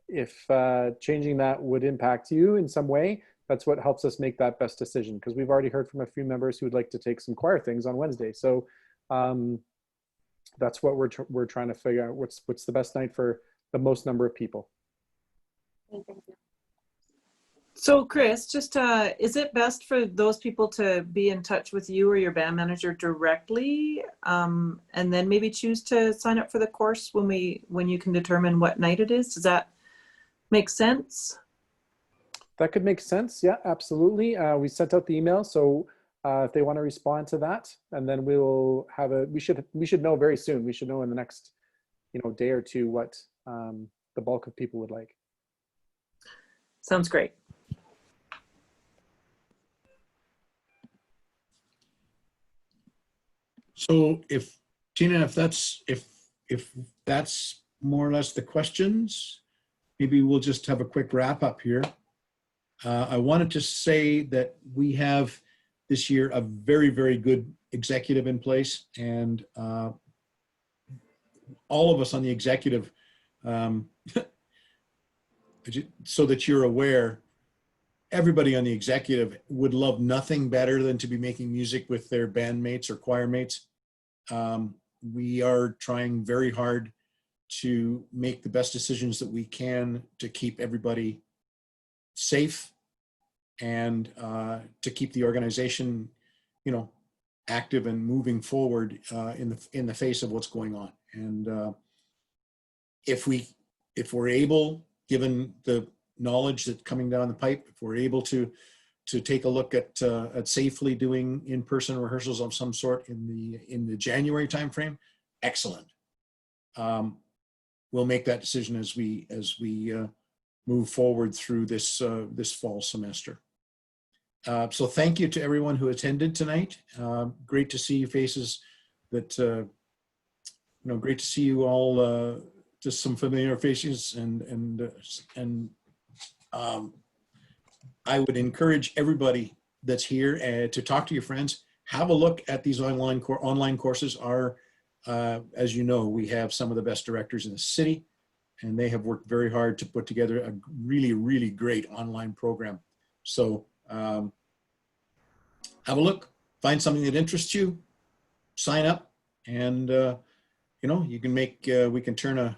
changing that would impact you in some way, that's what helps us make that best decision. Because we've already heard from a few members who would like to take some choir things on Wednesday. So that's what we're trying to figure out. What's the best night for the most number of people. Okay, thank you. So Chris, just is it best for those people to be in touch with you or your band manager directly, and then maybe choose to sign up for the course when you can determine what night it is? Does that make sense? That could make sense. Yeah, absolutely. We sent out the email, so if they want to respond to that, and then we'll have we should know very soon. We should know in the next day or two what the bulk of people would like. Sounds great. So if Tina, if that's more or less the questions, maybe we'll just have a quick wrap up here. I wanted to say that we have this year a very, very good executive in place, and all of us on the executive, so that you're aware, everybody on the executive would love nothing better than to be making music with their bandmates or choir mates. We are trying very hard to make the best decisions that we can to keep everybody safe and to keep the organization, active and moving forward in the face of what's going on. And if we're able, given the knowledge that's coming down the pipe, if we're able to take a look at safely doing in-person rehearsals of some sort in the January timeframe, excellent. We'll make that decision as we move forward through this fall semester. So thank you to everyone who attended tonight. Great to see faces that great to see you all. Just some familiar faces, and I would encourage everybody that's here to talk to your friends. Have a look at these online courses. As you know, we have some of the best directors in the city, and they have worked very hard to put together a really, really great online program. So have a look, find something that interests you, sign up, and you can make we can turn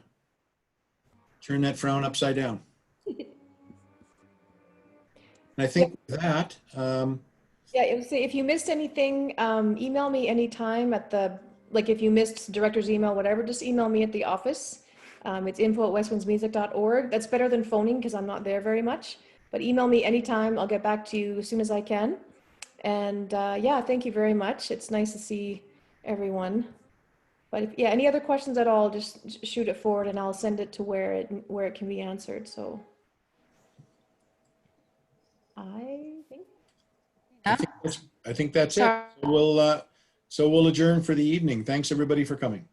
that frown upside down. And I think that. Yeah, if you missed anything, email me anytime if you missed director's email, whatever, just email me at the office. It's info@westwindsmusic.org. That's better than phoning because I'm not there very much. But email me anytime. I'll get back to you as soon as I can. And yeah, thank you very much. It's nice to see everyone. But any other questions at all, just shoot it forward and I'll send it to where it can be answered. So I think that's it. So we'll adjourn for the evening. Thanks everybody for coming.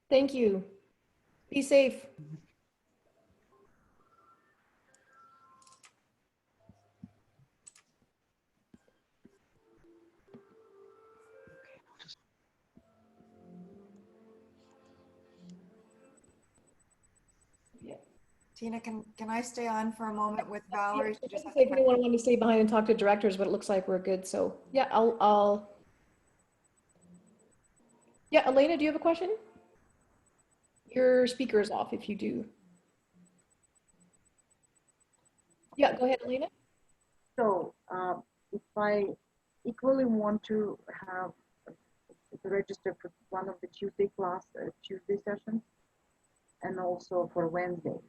Thank you. Be safe. Tina, can I stay on for a moment with Valerie? If anyone wanted to stay behind and talk to directors, but it looks like we're good. So yeah, yeah, Elena, do you have a question? Your speaker is off if you do. Yeah, go ahead, Elena. So if I equally want to have to register for one of the Tuesday sessions and also for Wednesday.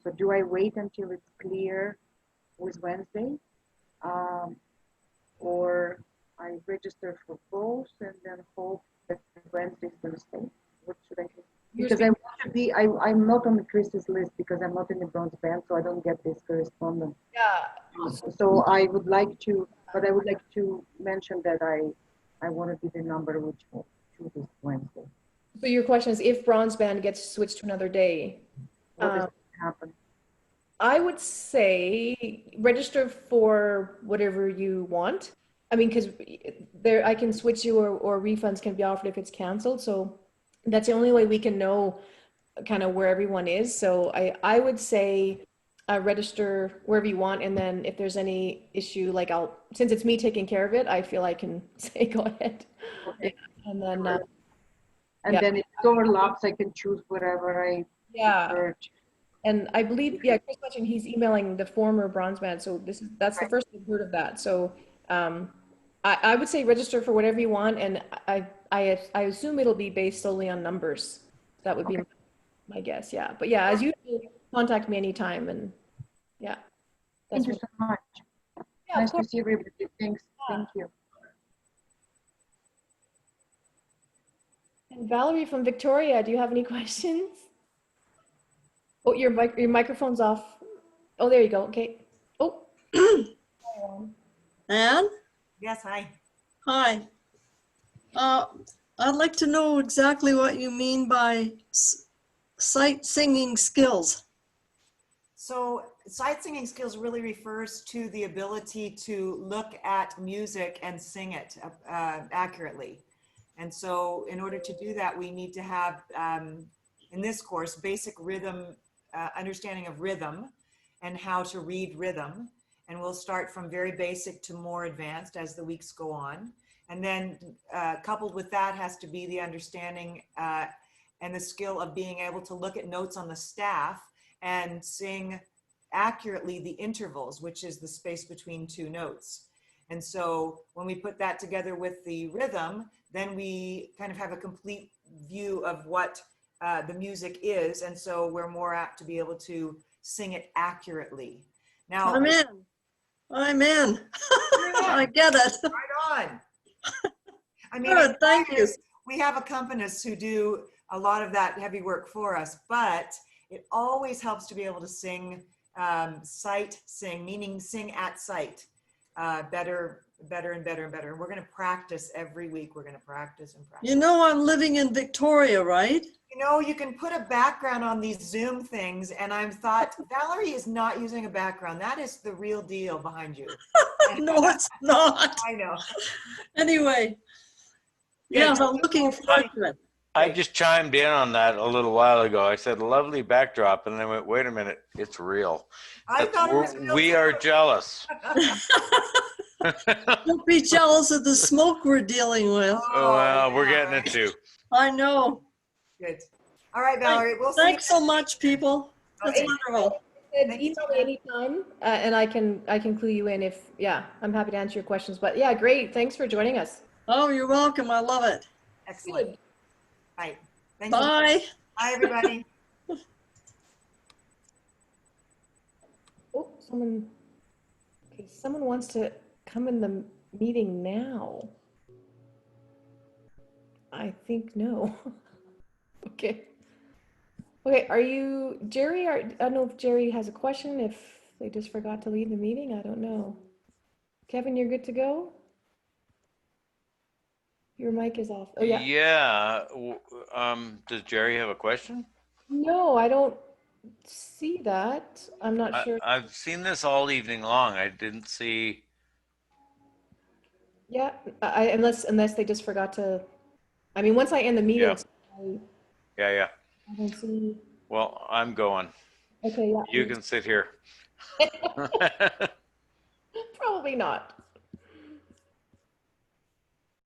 So do I wait until it's clear with Wednesday, or I register for both and then hope that Wednesday is going to stay? What should I do? Because I want to be, I'm not on the Chris's list because I'm not in the bronze band, so I don't get this correspondence. Yeah. So I would like to, but I would like to mention that I want to be the number which will choose this Wednesday. So your question is if bronze band gets switched to another day? What does happen? I would say register for whatever you want. I mean, because there, I can switch you or refunds can be offered if it's canceled. So that's the only way we can know kind of where everyone is. So I would say register wherever you want. And then if there's any issue, like since it's me taking care of it, I feel I can say, go ahead. Okay. Yeah. And then, And yeah. then if it overlaps, I can choose whatever I Yeah. prefer. And I believe, yeah, Chris mentioned he's emailing the former bronze band. So that's the first I've heard of that. So I would say register for whatever you want. And I assume it'll be based solely on numbers. That would be my guess. Yeah. But yeah, as usual, contact me anytime. And yeah. Thank you so much. Yeah, nice to see everybody. Thanks. Yeah. Thank you. And Valerie from Victoria, do you have any questions? Oh, your microphone's off. Oh, there you go. Okay. Oh. Anne? Yes, hi. Hi. I'd like to know exactly what you mean by sight singing skills. So sight singing skills really refers to the ability to look at music and sing it accurately. And so in order to do that, we need to have, in this course, basic rhythm, understanding of rhythm and how to read rhythm. And we'll start from very basic to more advanced as the weeks go on. And then coupled with that has to be the understanding and the skill of being able to look at notes on the staff and sing accurately the intervals, which is the space between two notes. And so when we put that together with the rhythm, then we kind of have a complete view of what the music is. And so we're more apt to be able to sing it accurately. Now, I'm in. I get it. Right on. I mean, Good, thank you. We have accompanists who do a lot of that heavy work for us, but it always helps to be able to sing sight sing, meaning sing at sight, better and better and better. And we're going to practice every week. We're going to practice and practice. You know I'm living in Victoria, right? You know, you can put a background on these Zoom things, and I thought, Valerie is not using a background. That is the real deal behind you. No, it's not. I know. Anyway, yeah, I'm looking forward to it. I just chimed in on that a little while ago. I said, lovely backdrop. And then I went, wait a minute, it's real. I thought it was real we too. are jealous. Don't be jealous of the smoke we're dealing with. Oh, well, we're getting it too. I know. Good. All right, Valerie. We'll see. Thanks so much, people. That's Okay. wonderful. Email me anytime, and I can clue you in if, yeah, I'm happy to answer your questions. But yeah, great. Thanks for joining us. Oh, you're welcome. I love it. Excellent. Good. Right. Thank you. Bye. Bye, everybody. Oh, someone wants to come in the meeting now. I think no. Okay. Okay, are you, Jerry, I don't know if Jerry has a question, if they just forgot to leave the meeting, I don't know. Kevin, you're good to go? Your mic is off. Oh, yeah. Yeah. Does Jerry have a question? No, I don't see that. I'm not sure. I've seen this all evening long. I didn't see. Yeah, unless they just forgot to, I mean, once I end the meeting, Yeah. I don't see. Well, I'm going. Okay, yeah. You can sit here. Probably not.